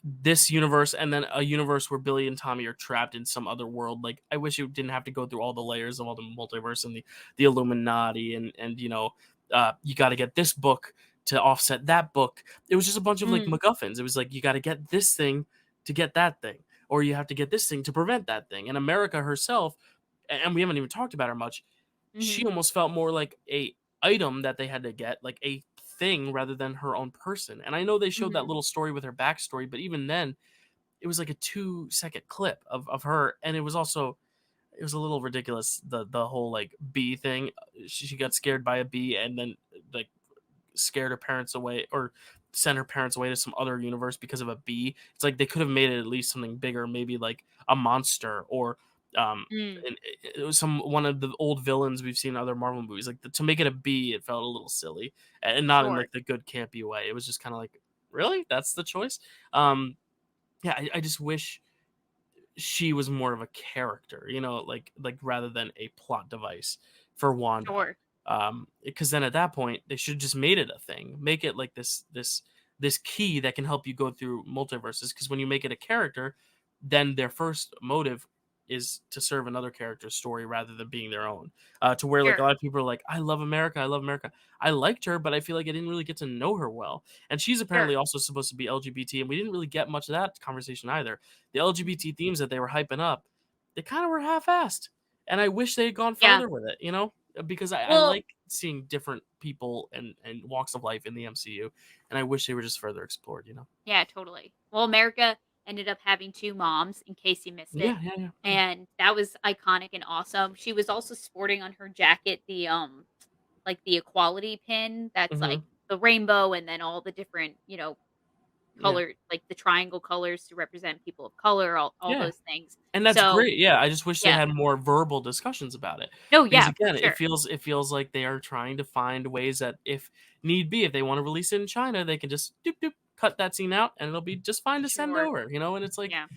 Speaker 1: this universe and then a universe where Billy and Tommy are trapped in some other world. Like I wish it didn't have to go through all the layers of all the multiverse and the Illuminati and you got to get this book to offset that book. It was just a bunch of like
Speaker 2: mm,
Speaker 1: MacGuffins. It was like you got to get this thing to get that thing, or you have to get this thing to prevent that thing. And America herself, and we haven't even talked about her much. She
Speaker 2: mhm,
Speaker 1: almost felt more like a item that they had to get, like a thing rather than her own person. And I know they showed that
Speaker 2: mhm.
Speaker 1: little story with her backstory, but even then, it was like a 2-second clip of her, and it was also it was a little ridiculous. The whole like bee thing. She got scared by a bee and then like scared her parents away or sent her parents away to some other universe because of a bee. It's like they could have made it at least something bigger, maybe like a monster or um
Speaker 2: Mm.
Speaker 1: it was some one of the old villains we've seen in other Marvel movies. Like to make it a bee, it felt a little silly and not in
Speaker 2: Sure,
Speaker 1: like the good campy way. It was just kind of like, really, that's the choice. Yeah, I just wish she was more of a character, like rather than a plot device for Wanda.
Speaker 2: sure,
Speaker 1: Because then at that point they should have just made it a thing, make it like this key that can help you go through multiverses. Because when you make it a character, then their first motive is to serve another character's story rather than being their own. To where like a
Speaker 2: sure.
Speaker 1: lot of people are like, I love America, I love America. I liked her, but I feel like I didn't really get to know her well. And she's
Speaker 2: Sure.
Speaker 1: apparently also supposed to be LGBT, and we didn't really get much of that conversation either. The LGBT
Speaker 2: Mhm.
Speaker 1: themes that they were hyping up, they kind of were half-assed, and I wish they had gone
Speaker 2: Yeah.
Speaker 1: further with it. Because I
Speaker 2: Well,
Speaker 1: like seeing different people and walks of life in the MCU, and I wish they were just further explored.
Speaker 2: yeah, totally. Well, America ended up having 2 moms, in case you missed it,
Speaker 1: Yeah, yeah, yeah, yeah.
Speaker 2: and that was iconic and awesome. She was also sporting on her jacket like, the equality pin that's,
Speaker 1: Hmm.
Speaker 2: like, the rainbow and then all the different,
Speaker 1: Yeah,
Speaker 2: color like, the triangle colors to represent people of color, all
Speaker 1: yeah.
Speaker 2: those things.
Speaker 1: And that's
Speaker 2: So,
Speaker 1: great. Yeah, I just wish they
Speaker 2: yeah.
Speaker 1: had more verbal discussions about it.
Speaker 2: No,
Speaker 1: Because
Speaker 2: yeah, for
Speaker 1: again, it
Speaker 2: sure.
Speaker 1: feels it feels like they are trying to find ways that if need be, if they want to release it in China, they can just doop doop cut that scene out and it'll be just fine to send
Speaker 2: Sure.
Speaker 1: over. And it's like,
Speaker 2: Yeah.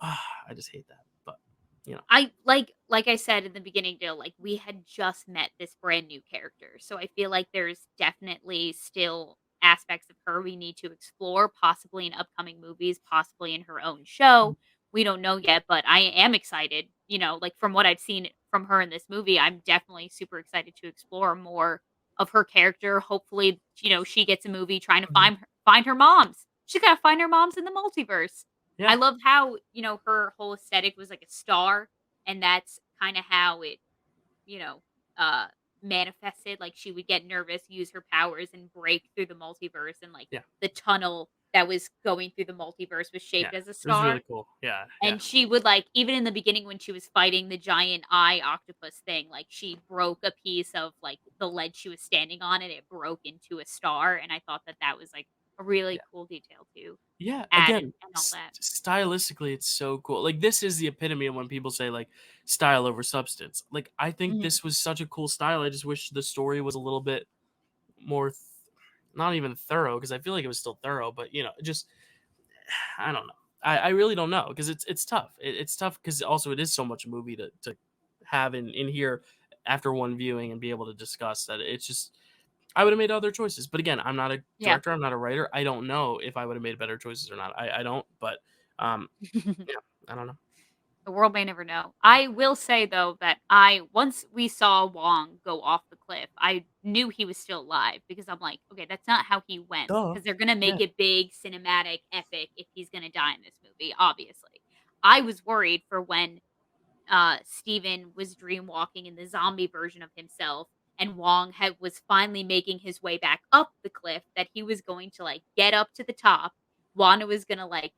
Speaker 1: I just hate that. But you know.
Speaker 2: I like I said in the beginning, Jill, like we had just met this brand new character. So I feel like there's definitely still aspects of her we need to explore, possibly in upcoming movies, possibly in her own show. We don't know yet, but I am excited. Like from what I've seen from her in this movie, I'm definitely super excited to explore more of her character. Hopefully, she gets a movie trying to
Speaker 1: Mhm.
Speaker 2: find her moms. She's got to find her moms in the multiverse. I
Speaker 1: Yeah.
Speaker 2: love how, her whole aesthetic was like a star, and that's kinda how it, you know, uh, manifested. Like, she would get nervous, use her powers, and break through the multiverse and, like,
Speaker 1: Yeah.
Speaker 2: the tunnel that was going through the multiverse was
Speaker 1: Yeah.
Speaker 2: shaped as a
Speaker 1: It was really
Speaker 2: star.
Speaker 1: cool. Yeah, yeah.
Speaker 2: And she would, like, even in the beginning when she was fighting the giant eye octopus thing, like, she broke a piece of, like, the ledge she was standing on, and it broke into a star, and I thought that that was, like, a really
Speaker 1: Yeah.
Speaker 2: cool detail to
Speaker 1: Yeah,
Speaker 2: add
Speaker 1: again,
Speaker 2: and all that.
Speaker 1: stylistically, it's so cool. Like, this is the epitome of when people say, like, style over substance. Like, I think
Speaker 2: Mhm.
Speaker 1: this was such a cool style. I just wish the story was a little bit more, not even thorough, because I feel like it was still thorough, but just I don't know. I really don't know because it's tough. It's tough because also it is so much a movie to have in here after one viewing and be able to discuss that. It's just I would have made other choices. But again, I'm not a
Speaker 2: Yeah.
Speaker 1: director. I'm not a writer. I don't know if I would have made better choices or not. I don't. But yeah, I don't know.
Speaker 2: The world may never know. I will say though that I once we saw Wong go off the cliff, I knew he was still alive because I'm like, okay, that's not how he went.
Speaker 1: Duh.
Speaker 2: Because they're gonna
Speaker 1: Yeah.
Speaker 2: make it big, cinematic, epic if he's gonna die in this movie, obviously. I was worried for when Steven was dream walking in the zombie version of himself, and Wong was finally making his way back up the cliff, that he was going to like get up to the top. Wanda was gonna like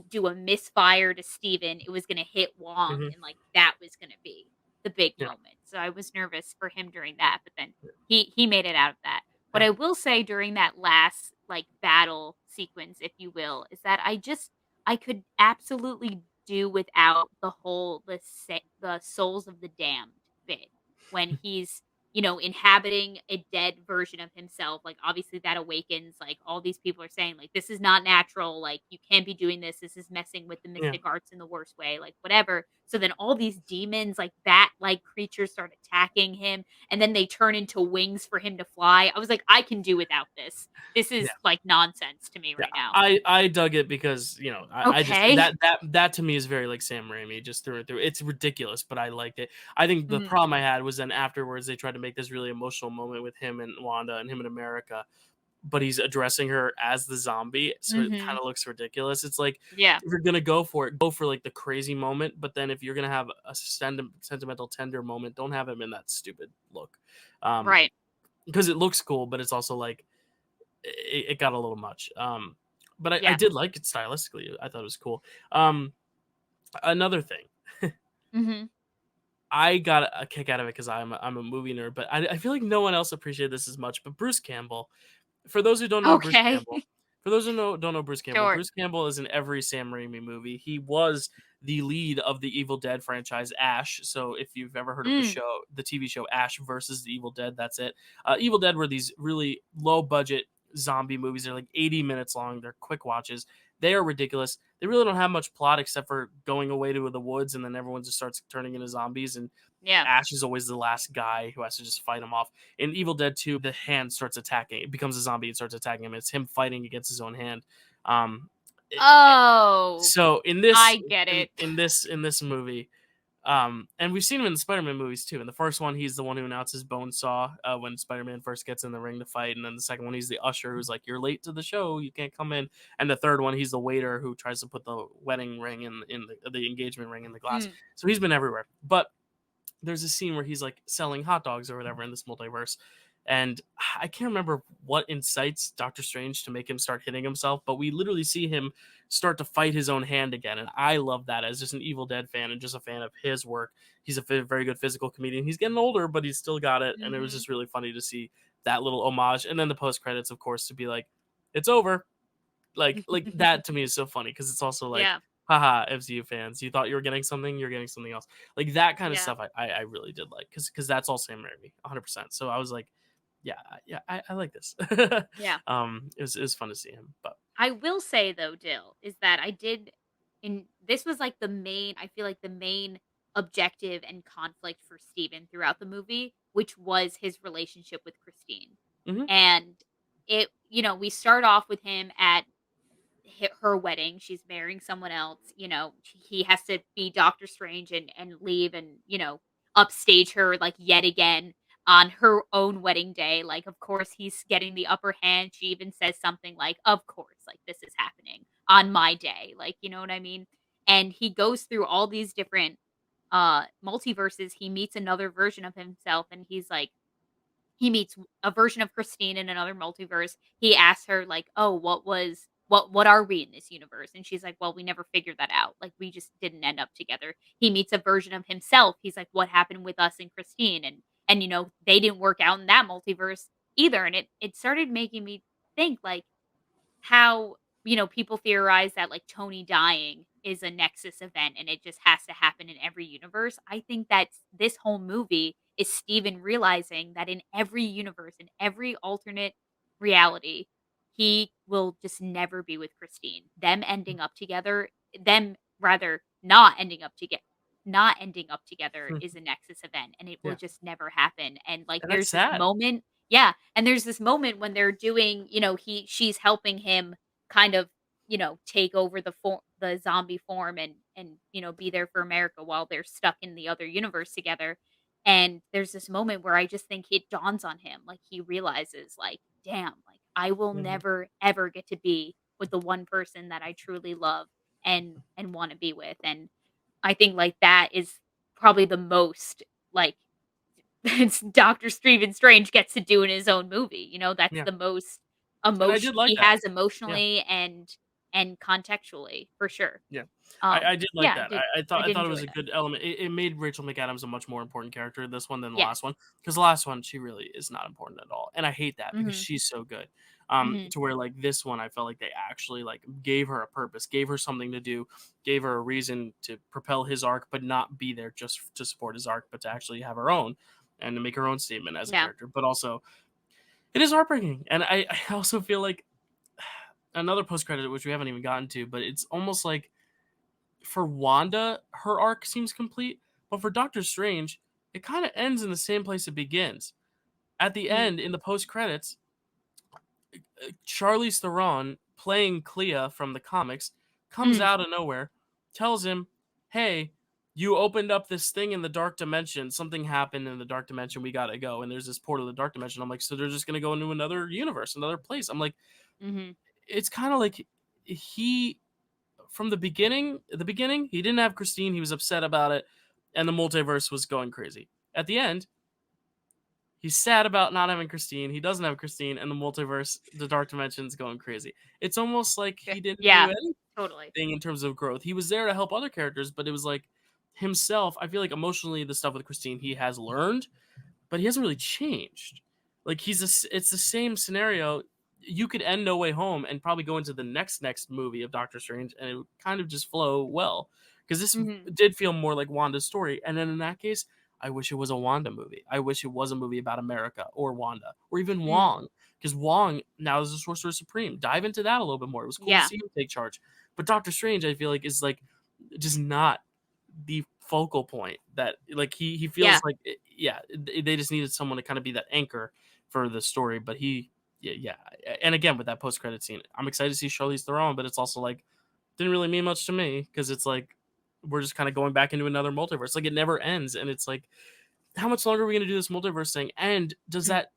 Speaker 2: do a misfire to Steven. It was gonna hit Wong,
Speaker 1: Hmm.
Speaker 2: and like that was gonna be the big
Speaker 1: Yeah.
Speaker 2: moment. So I was nervous for him during that, but then he made it out of that. What
Speaker 1: Yeah.
Speaker 2: I will say during that last like battle sequence, if you will, is that I could absolutely do without the whole the souls of the damned bit when he's, inhabiting a dead version of himself. Like obviously that awakens, like all these people are saying like this is not natural, like you can't be doing this. This is messing with the
Speaker 1: Yeah.
Speaker 2: mystic arts in the worst way, like whatever. So then all these demons, like bat like creatures start attacking him, and then they turn into wings for him to fly. I was like, I can do without this. This
Speaker 1: Yeah.
Speaker 2: is like nonsense to me
Speaker 1: Yeah,
Speaker 2: right now.
Speaker 1: I dug it because I just
Speaker 2: Okay.
Speaker 1: that to me is very like Sam Raimi just through and through. It's ridiculous, but I liked it. I think the
Speaker 2: Mhm.
Speaker 1: problem I had was then afterwards they tried to make this really emotional moment with him and Wanda and him in America, but he's addressing her as the zombie, so it kind
Speaker 2: Mhm.
Speaker 1: of looks ridiculous. It's like
Speaker 2: Yeah.
Speaker 1: if you're gonna go for it, go for like the crazy moment, but then if you're gonna have a sentimental tender moment, don't have him in that stupid look, um,
Speaker 2: Right.
Speaker 1: because it looks cool, but it's also like it got a little much. But I
Speaker 2: Yeah.
Speaker 1: did like it stylistically. I thought it was cool. Um, Another thing,
Speaker 2: Mhm.
Speaker 1: I got a kick out of it because I'm a movie nerd, but I feel like no one else appreciated this as much. But Bruce Campbell, for those who don't know Bruce
Speaker 2: Okay.
Speaker 1: Campbell, for those who don't know
Speaker 2: Sure.
Speaker 1: Bruce Campbell is in every Sam Raimi movie. He was the lead of the Evil Dead franchise, Ash. So if you've ever heard of
Speaker 2: Mm.
Speaker 1: the TV show Ash versus the Evil Dead, that's it. Evil Dead were these really low budget zombie movies. They're like 80 minutes long. They're quick watches. They are ridiculous. They really don't have much plot except for going away to the woods and then everyone just starts turning into zombies and
Speaker 2: Yeah.
Speaker 1: Ash is always the last guy who has to just fight him off. In Evil Dead 2, the hand starts attacking. It becomes a zombie and starts attacking him. It's him fighting against his own hand. Um, it-
Speaker 2: Oh,
Speaker 1: so in this
Speaker 2: I get it.
Speaker 1: in this movie, and we've seen him in the Spider-Man movies too. In the first one, he's the one who announces Bonesaw when Spider-Man first gets in the ring to fight, and then the second one, he's the usher who's like, "You're late to the show, you can't come in." And the third one, he's the waiter who tries to put the wedding ring in the engagement ring in the glass.
Speaker 2: Mm.
Speaker 1: So he's been everywhere, but there's a scene where he's like selling hot dogs or whatever in this multiverse. And I can't remember what incites Doctor Strange to make him start hitting himself, but we literally see him start to fight his own hand again. And I love that as just an Evil Dead fan and just a fan of his work. He's a very good physical comedian. He's getting older, but he's still got it. And it was
Speaker 2: Mhm.
Speaker 1: just really funny to see that little homage. And then the post credits, of course, to be like, it's over. Like that to me is so funny because it's also like,
Speaker 2: Yeah.
Speaker 1: haha, FZU fans, you thought you were getting something, you're getting something else. Like that kind of
Speaker 2: Yeah.
Speaker 1: stuff, I really did like because that's all Sam Raimi, 100%. So I was like, yeah, yeah, I like this.
Speaker 2: Yeah.
Speaker 1: It was fun to see him, but
Speaker 2: I will say though, Dill, is that I did in this was like the main I feel like the main objective and conflict for Steven throughout the movie, which was his relationship with Christine.
Speaker 1: hmm
Speaker 2: And we start off with him at her wedding. She's marrying someone else. He has to be Doctor Strange and leave and upstage her like yet again on her own wedding day. Like, of course, he's getting the upper hand. She even says something like, "Of course, like this is happening on my day." Like, you know what I mean? And he goes through all these different multiverses. He meets another version of himself, and he meets a version of Christine in another multiverse. He asks her like, "Oh, what was what are we in this universe? And she's like, "Well, we never figured that out. Like, we just didn't end up together." He meets a version of himself. He's like, "What happened with us and Christine?" And they didn't work out in that multiverse either. And it started making me think like how, people theorize that, like, Tony dying is a Nexus event and it just has to happen in every universe. I think that this whole movie is Steven realizing that in every universe, in every alternate reality, he will just never be with Christine. Them ending up together, them rather not ending up together
Speaker 1: Hmm.
Speaker 2: is a Nexus event, and it will
Speaker 1: Yeah,
Speaker 2: just never happen. And, like,
Speaker 1: and that's
Speaker 2: there's this
Speaker 1: sad.
Speaker 2: moment. Yeah, and there's this moment when they're doing, she's helping him kind of, take over the zombie form and be there for America while they're stuck in the other universe together. And there's this moment where I just think it dawns on him, like he realizes like, damn, like I will
Speaker 1: Mhm.
Speaker 2: never ever get to be with the one person that I truly love and want to be with. And I think like that is probably the most like it's Doctor Steven Strange gets to do in his own movie, that's
Speaker 1: Yeah,
Speaker 2: the most
Speaker 1: and I
Speaker 2: emotion
Speaker 1: did like
Speaker 2: he
Speaker 1: that.
Speaker 2: has
Speaker 1: Yeah.
Speaker 2: emotionally and contextually, for sure.
Speaker 1: Yeah. I did like
Speaker 2: Yeah,
Speaker 1: that.
Speaker 2: I
Speaker 1: I
Speaker 2: did
Speaker 1: thought it
Speaker 2: enjoy
Speaker 1: was a
Speaker 2: that.
Speaker 1: good element. It made Rachel McAdams a much more important character, this one, than the last
Speaker 2: Yes.
Speaker 1: one, because the last one, she really is not important at all, and I hate that because
Speaker 2: Mhm,
Speaker 1: she's so good.
Speaker 2: mhm,
Speaker 1: To where, like, this one, I felt like they actually, like, gave her a purpose, gave her something to do, gave her a reason to propel his arc, but not be there just to support his arc, but to actually have her own and to make her own statement as a
Speaker 2: yeah,
Speaker 1: character. But also, it is heartbreaking, and I also feel like another post credit, which we haven't even gotten to, but it's almost like for Wanda, her arc seems complete, but for Doctor Strange, it kind of ends in the same place it begins. At the
Speaker 2: mhm,
Speaker 1: end, in the post credits, Charlize Theron, playing Clea from the comics, comes
Speaker 2: mhm,
Speaker 1: out of nowhere, tells him, "Hey, you opened up this thing in the dark dimension. Something happened in the dark dimension. We gotta go." And there's this portal to the dark dimension. I'm like, so they're just gonna go into another universe, another place. I'm like,
Speaker 2: mhm,
Speaker 1: it's kind of like he from the beginning, he didn't have Christine. He was upset about it, and the multiverse was going crazy. At the end, he's sad about not having Christine. He doesn't have Christine, and the multiverse, the dark dimension's going crazy. It's almost like
Speaker 2: yeah,
Speaker 1: he didn't do
Speaker 2: yeah, totally.
Speaker 1: anything in terms of growth. He was there to help other characters, but it was like himself. I feel like emotionally, the stuff with Christine, he has learned, but he hasn't really changed. Like it's the same scenario. You could end No Way Home and probably go into the next movie of Doctor Strange, and it would kind of just flow well because this
Speaker 2: Mhm,
Speaker 1: did feel more like Wanda's story. And then in that case, I wish it was a Wanda movie. I wish it was a movie about America or Wanda or even
Speaker 2: mm,
Speaker 1: Wong, because Wong now is the Sorcerer Supreme. Dive into that a little bit more. It was cool to
Speaker 2: yeah,
Speaker 1: see him take charge. But Doctor Strange, I feel like, is like just not the focal point that like he
Speaker 2: yeah,
Speaker 1: feels like yeah, they just needed someone to kind of be that anchor for the story, but yeah, and again with that post credit scene, I'm excited to see Charlize Theron, but it's also like didn't really mean much to me because it's like we're just kind of going back into another multiverse, like it never ends, and it's like how much longer are we going to do this multiverse thing? And does
Speaker 2: mm,
Speaker 1: that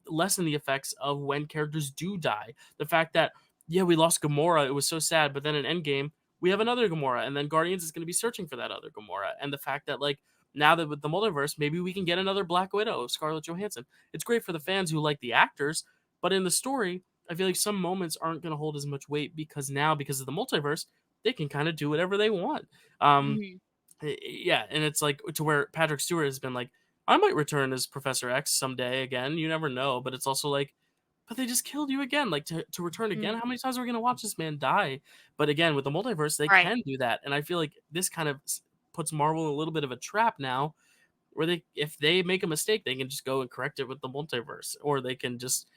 Speaker 1: lessen the effects of when characters do die? The fact that, yeah, we lost Gamora, it was so sad, but then in Endgame, we have another Gamora, and then Guardians is going to be searching for that other Gamora. And the fact that, like, now that with the multiverse, maybe we can get another Black Widow, Scarlett Johansson. It's great for the fans who like the actors, but in the story, I feel like some moments aren't going to hold as much weight because now, because of the multiverse, they can kind of do whatever they want. Um,
Speaker 2: mhm,
Speaker 1: yeah, and it's like to where Patrick Stewart has been like, I might return as Professor X someday again. You never know, but it's also like, but they just killed you again. Like to return again.
Speaker 2: mm,
Speaker 1: How many times are we gonna watch this man die? But again, with the multiverse, they
Speaker 2: right,
Speaker 1: can do that, and I feel like this kind of puts Marvel in a little bit of a trap now, where they if they make a mistake, they can just go and correct it with the multiverse, or they can just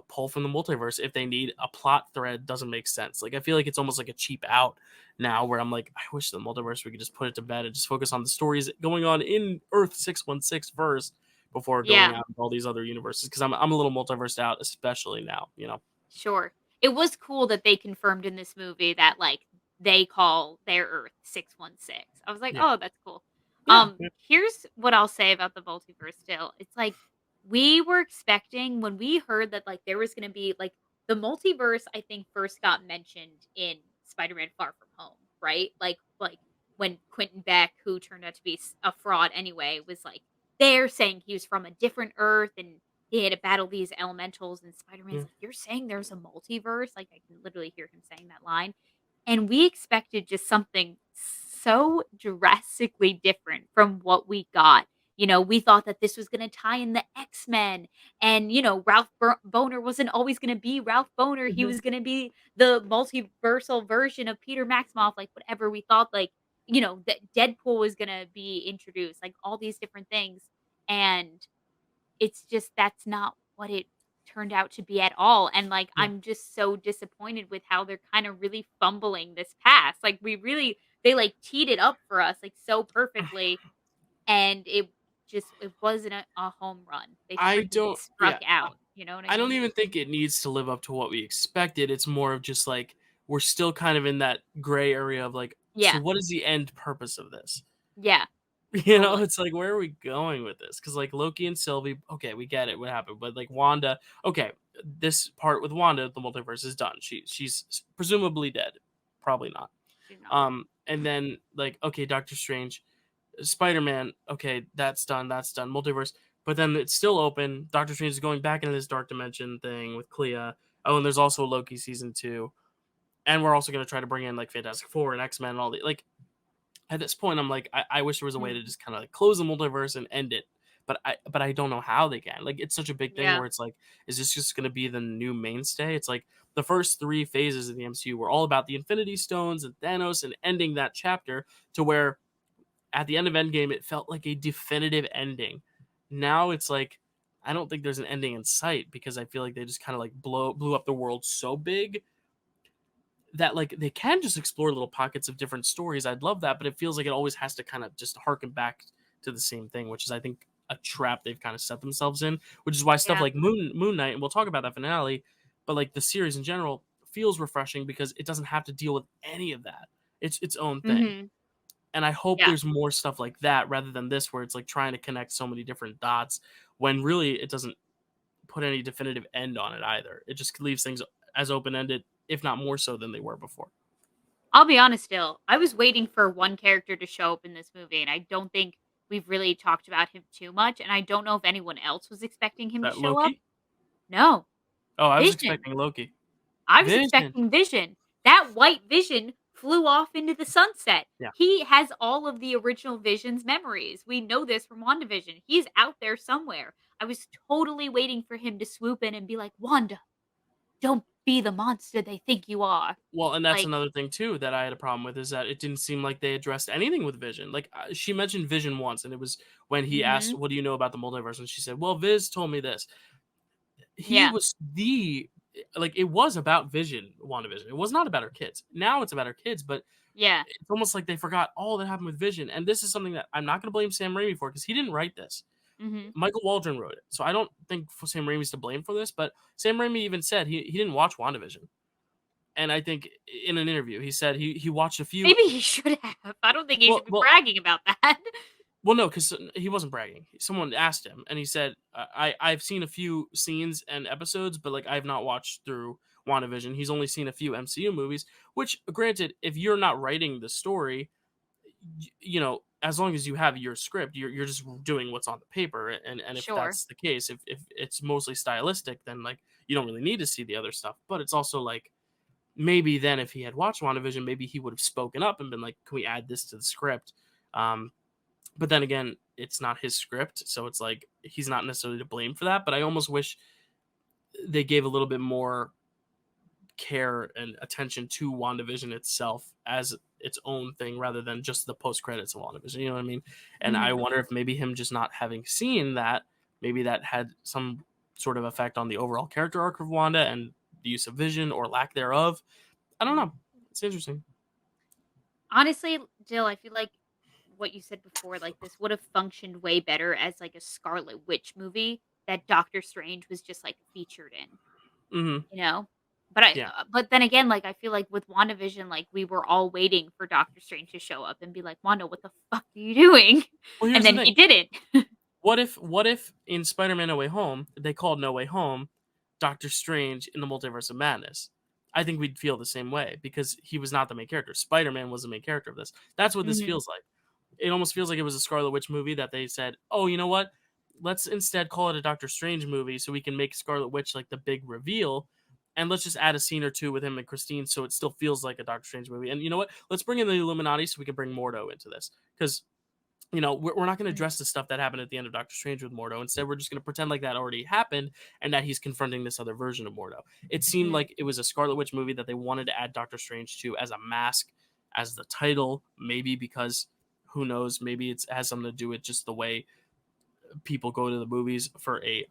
Speaker 1: pull from the multiverse if they need a plot thread doesn't make sense. Like I feel like it's almost like a cheap out now, where I'm like, I wish the multiverse we could just put it to bed and just focus on the stories going on in Earth 616 first before going
Speaker 2: yeah.
Speaker 1: out into all these other universes. Because I'm a little multiversed out, especially now.
Speaker 2: Sure. It was cool that they confirmed in this movie that, like, they call their Earth 616. I was like,
Speaker 1: Yeah,
Speaker 2: "Oh, that's cool."
Speaker 1: yeah, yeah.
Speaker 2: Here's what I'll say about the multiverse still. It's like we were expecting when we heard that, like, there was gonna be like, the multiverse, I think, first got mentioned in Spider-Man: Far From Home, right? Like, when Quentin Beck, who turned out to be a fraud anyway, was, like, there saying he was from a different Earth, and they had to battle these elementals, and Spider-Man's
Speaker 1: Yeah.
Speaker 2: like, "You're saying there's a multiverse?" Like, I can literally hear him saying that line. And we expected just something so drastically different from what we got. We thought that this was gonna tie in the X-Men, and, Ralph Boner wasn't always gonna be Ralph Boner, he
Speaker 1: Mhm.
Speaker 2: was gonna be the multiversal version of Peter Maximoff, like, whatever we thought, like, that Deadpool was gonna be introduced, like, all these different things, and it's just that's not what it turned out to be at all, and, like,
Speaker 1: Yeah.
Speaker 2: I'm just so disappointed with how they're kinda really fumbling this past, like, they, like, teed it up for us, like, so perfectly, and it wasn't a home run. They
Speaker 1: I
Speaker 2: freaking
Speaker 1: don't.
Speaker 2: struck
Speaker 1: Yeah.
Speaker 2: out, you know what I
Speaker 1: I don't
Speaker 2: mean?
Speaker 1: even think it needs to live up to what we expected. It's more of just like we're still kind of in that gray area of like, so
Speaker 2: Yeah.
Speaker 1: what is the end purpose of this?
Speaker 2: Yeah, totally.
Speaker 1: It's like where are we going with this? Because like Loki and Sylvie, okay, we get it, what happened, but like Wanda, okay, this part with Wanda, the multiverse is done. She's presumably dead, probably not.
Speaker 2: She's not.
Speaker 1: And then like okay, Doctor Strange, Spider Man, okay, that's done, multiverse. But then it's still open. Doctor Strange is going back into this dark dimension thing with Clea. Oh, and there's also Loki season 2, and we're also gonna try to bring in like Fantastic Four and X Men and all the like. At this point, I'm like, I wish there was a way
Speaker 2: Mhm.
Speaker 1: to just kind of like close the multiverse and end it. But I don't know how they can. Like, it's such a big thing
Speaker 2: Yeah.
Speaker 1: where it's like, is this just gonna be the new mainstay? It's like the first 3 phases of the MCU were all about the Infinity Stones and Thanos and ending that chapter to where at the end of Endgame, it felt like a definitive ending. Now it's like I don't think there's an ending in sight because I feel like they just kind of like blew up the world so big that like they can just explore little pockets of different stories. I'd love that, but it feels like it always has to kind of just harken back to the same thing, which is I think a trap they've kind of set themselves in. Which is why stuff
Speaker 2: Yeah.
Speaker 1: like Moon Knight, and we'll talk about that finale, but like the series in general feels refreshing because it doesn't have to deal with any of that. It's its own thing.
Speaker 2: Mhm.
Speaker 1: And I hope
Speaker 2: Yeah.
Speaker 1: there's more stuff like that rather than this where it's like trying to connect so many different dots when really it doesn't put any definitive end on it either. It just leaves things as open ended, if not more so than they were before.
Speaker 2: I'll be honest still, I was waiting for one character to show up in this movie, and I don't think we've really talked about him too much, and I don't know if anyone else was expecting him to
Speaker 1: That
Speaker 2: show up.
Speaker 1: Loki?
Speaker 2: No,
Speaker 1: Oh, I was
Speaker 2: Vision.
Speaker 1: expecting Loki.
Speaker 2: I was
Speaker 1: Vision.
Speaker 2: expecting Vision. That white Vision flew off into the sunset.
Speaker 1: Yeah.
Speaker 2: He has all of the original Vision's memories. We know this from WandaVision. He's out there somewhere. I was totally waiting for him to swoop in and be like, "Wanda, don't be the monster they think you are."
Speaker 1: Well, and that's
Speaker 2: Like,
Speaker 1: another thing too that I had a problem with is that it didn't seem like they addressed anything with Vision. Like she mentioned Vision once, and it was when he asked,
Speaker 2: mhm.
Speaker 1: "What do you know about the multiverse?" And she said, "Well, Viz told me this." He
Speaker 2: Yeah.
Speaker 1: was the like it was about Vision, WandaVision. It was not about her kids. Now it's about her kids, but
Speaker 2: Yeah.
Speaker 1: it's almost like they forgot all that happened with Vision. And this is something that I'm not going to blame Sam Raimi for because he didn't write this.
Speaker 2: Mhm.
Speaker 1: Michael Waldron wrote it, so I don't think Sam Raimi's to blame for this. But Sam Raimi even said he didn't watch WandaVision, and I think in an interview he said he watched a few.
Speaker 2: Maybe he should have. I don't think he
Speaker 1: Well,
Speaker 2: should be
Speaker 1: well,
Speaker 2: bragging about that.
Speaker 1: well, no, because he wasn't bragging. Someone asked him, and he said, I've seen a few scenes and episodes, but like I've not watched through WandaVision. He's only seen a few MCU movies. Which, granted, if you're not writing the story, as long as you have your script, you're just doing what's on the paper. And if
Speaker 2: Sure.
Speaker 1: that's the case, if it's mostly stylistic, then like you don't really need to see the other stuff. But it's also like maybe then if he had watched WandaVision, maybe he would have spoken up and been like, "Can we add this to the script?" But then again, it's not his script, so it's like he's not necessarily to blame for that. But I almost wish they gave a little bit more care and attention to WandaVision itself as its own thing rather than just the post credits of WandaVision. You know what I mean? And I
Speaker 2: Mhm.
Speaker 1: wonder if maybe him just not having seen that, maybe that had some sort of effect on the overall character arc of Wanda and the use of Vision or lack thereof. I don't know. It's interesting.
Speaker 2: Honestly, Jill, I feel like what you said before, like, this would have functioned way better as, like, a Scarlet Witch movie that Doctor Strange was just, like, featured in,
Speaker 1: Hmm.
Speaker 2: you know?
Speaker 1: Yeah.
Speaker 2: But then again, like, I feel like with WandaVision, like, we were all waiting for Doctor Strange to show up and be like, "Wanda, what the fuck are you doing?"
Speaker 1: Well,
Speaker 2: And
Speaker 1: here's the
Speaker 2: then
Speaker 1: thing.
Speaker 2: he didn't.
Speaker 1: What if in Spider-Man No Way Home they called No Way Home Doctor Strange in the Multiverse of Madness? I think we'd feel the same way because he was not the main character. Spider-Man was the main character of this. That's what this
Speaker 2: Mhm.
Speaker 1: feels like. It almost feels like it was a Scarlet Witch movie that they said, "Oh, you know what? let's instead call it a Doctor Strange movie so we can make Scarlet Witch like the big reveal. And let's just add a scene or two with him and Christine so it still feels like a Doctor Strange movie. And you know what? Let's bring in the Illuminati so we can bring Mordo into this. Because, we're not going to
Speaker 2: Mhm.
Speaker 1: address the stuff that happened at the end of Doctor Strange with Mordo. Instead, we're just going to pretend like that already happened and that he's confronting this other version of Mordo. It seemed
Speaker 2: Mhm.
Speaker 1: like it was a Scarlet Witch movie that they wanted to add Doctor Strange to as a mask, as the title, maybe because who knows, maybe it has something to do with just the way people go to the movies for a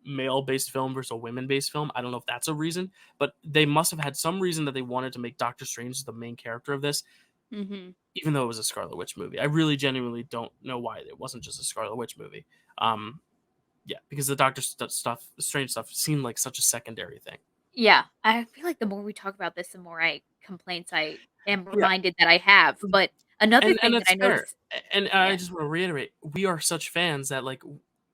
Speaker 1: male based film versus a women based film. I don't know if that's a reason, but they must have had some reason that they wanted to make Doctor Strange the main character of this,
Speaker 2: Mhm.
Speaker 1: even though it was a Scarlet Witch movie. I really genuinely don't know why it wasn't just a Scarlet Witch movie. Um, yeah, because the Strange stuff seemed like such a secondary thing.
Speaker 2: Yeah, I feel like the more we talk about this, the more complaints I am
Speaker 1: Yeah,
Speaker 2: reminded that I have. But another
Speaker 1: and
Speaker 2: thing that
Speaker 1: that's
Speaker 2: I
Speaker 1: fair.
Speaker 2: noticed,
Speaker 1: And I
Speaker 2: yeah.
Speaker 1: just want to reiterate, we are such fans that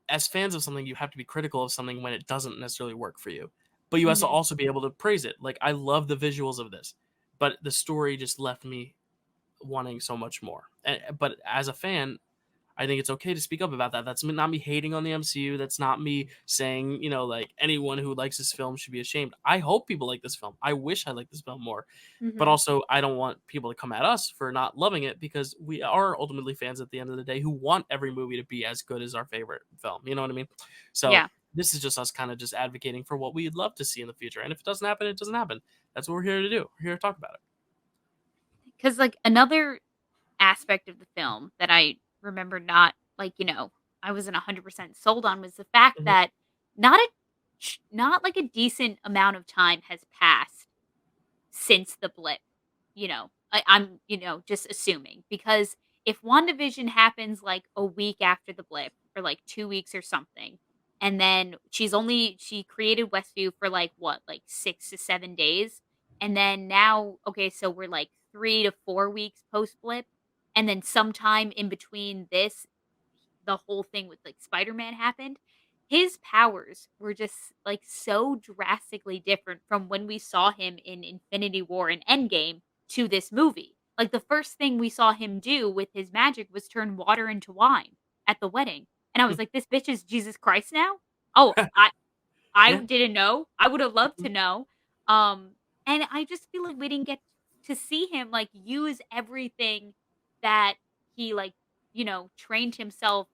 Speaker 1: as fans of something, you have to be critical of something when it doesn't necessarily work for you, but you have to
Speaker 2: Mhm.
Speaker 1: also be able to praise it. Like I love the visuals of this, but the story just left me wanting so much more. But as a fan, I think it's okay to speak up about that. That's not me hating on the MCU. That's not me saying, like anyone who likes this film should be ashamed. I hope people like this film. I wish I liked this film more. But
Speaker 2: Mhm.
Speaker 1: also, I don't want people to come at us for not loving it because we are ultimately fans at the end of the day who want every movie to be as good as our favorite film. You know what I mean? So
Speaker 2: Yeah,
Speaker 1: this is just us kind of just advocating for what we'd love to see in the future. And if it doesn't happen, it doesn't happen. That's what we're here to do. We're here to talk about it.
Speaker 2: because like another aspect of the film that I remember not I wasn't 100% sold on was the fact
Speaker 1: Mhm.
Speaker 2: that not like a decent amount of time has passed since the blip. I'm just assuming because if WandaVision happens like a week after the blip or like 2 weeks or something, and then she created Westview for like what, like 6 to 7 days, and then now okay, so we're like 3 to 4 weeks post blip, and then sometime in between this the whole thing with like Spider-Man happened. His powers were just like so drastically different from when we saw him in Infinity War and Endgame to this movie. Like the first thing we saw him do with his magic was turn water into wine at the wedding. And I was like, this bitch is Jesus Christ now? Oh, I
Speaker 1: Yeah.
Speaker 2: didn't know. I would have loved
Speaker 1: Mhm.
Speaker 2: to know. Um, and I just feel like we didn't get to see him like use everything that he trained himself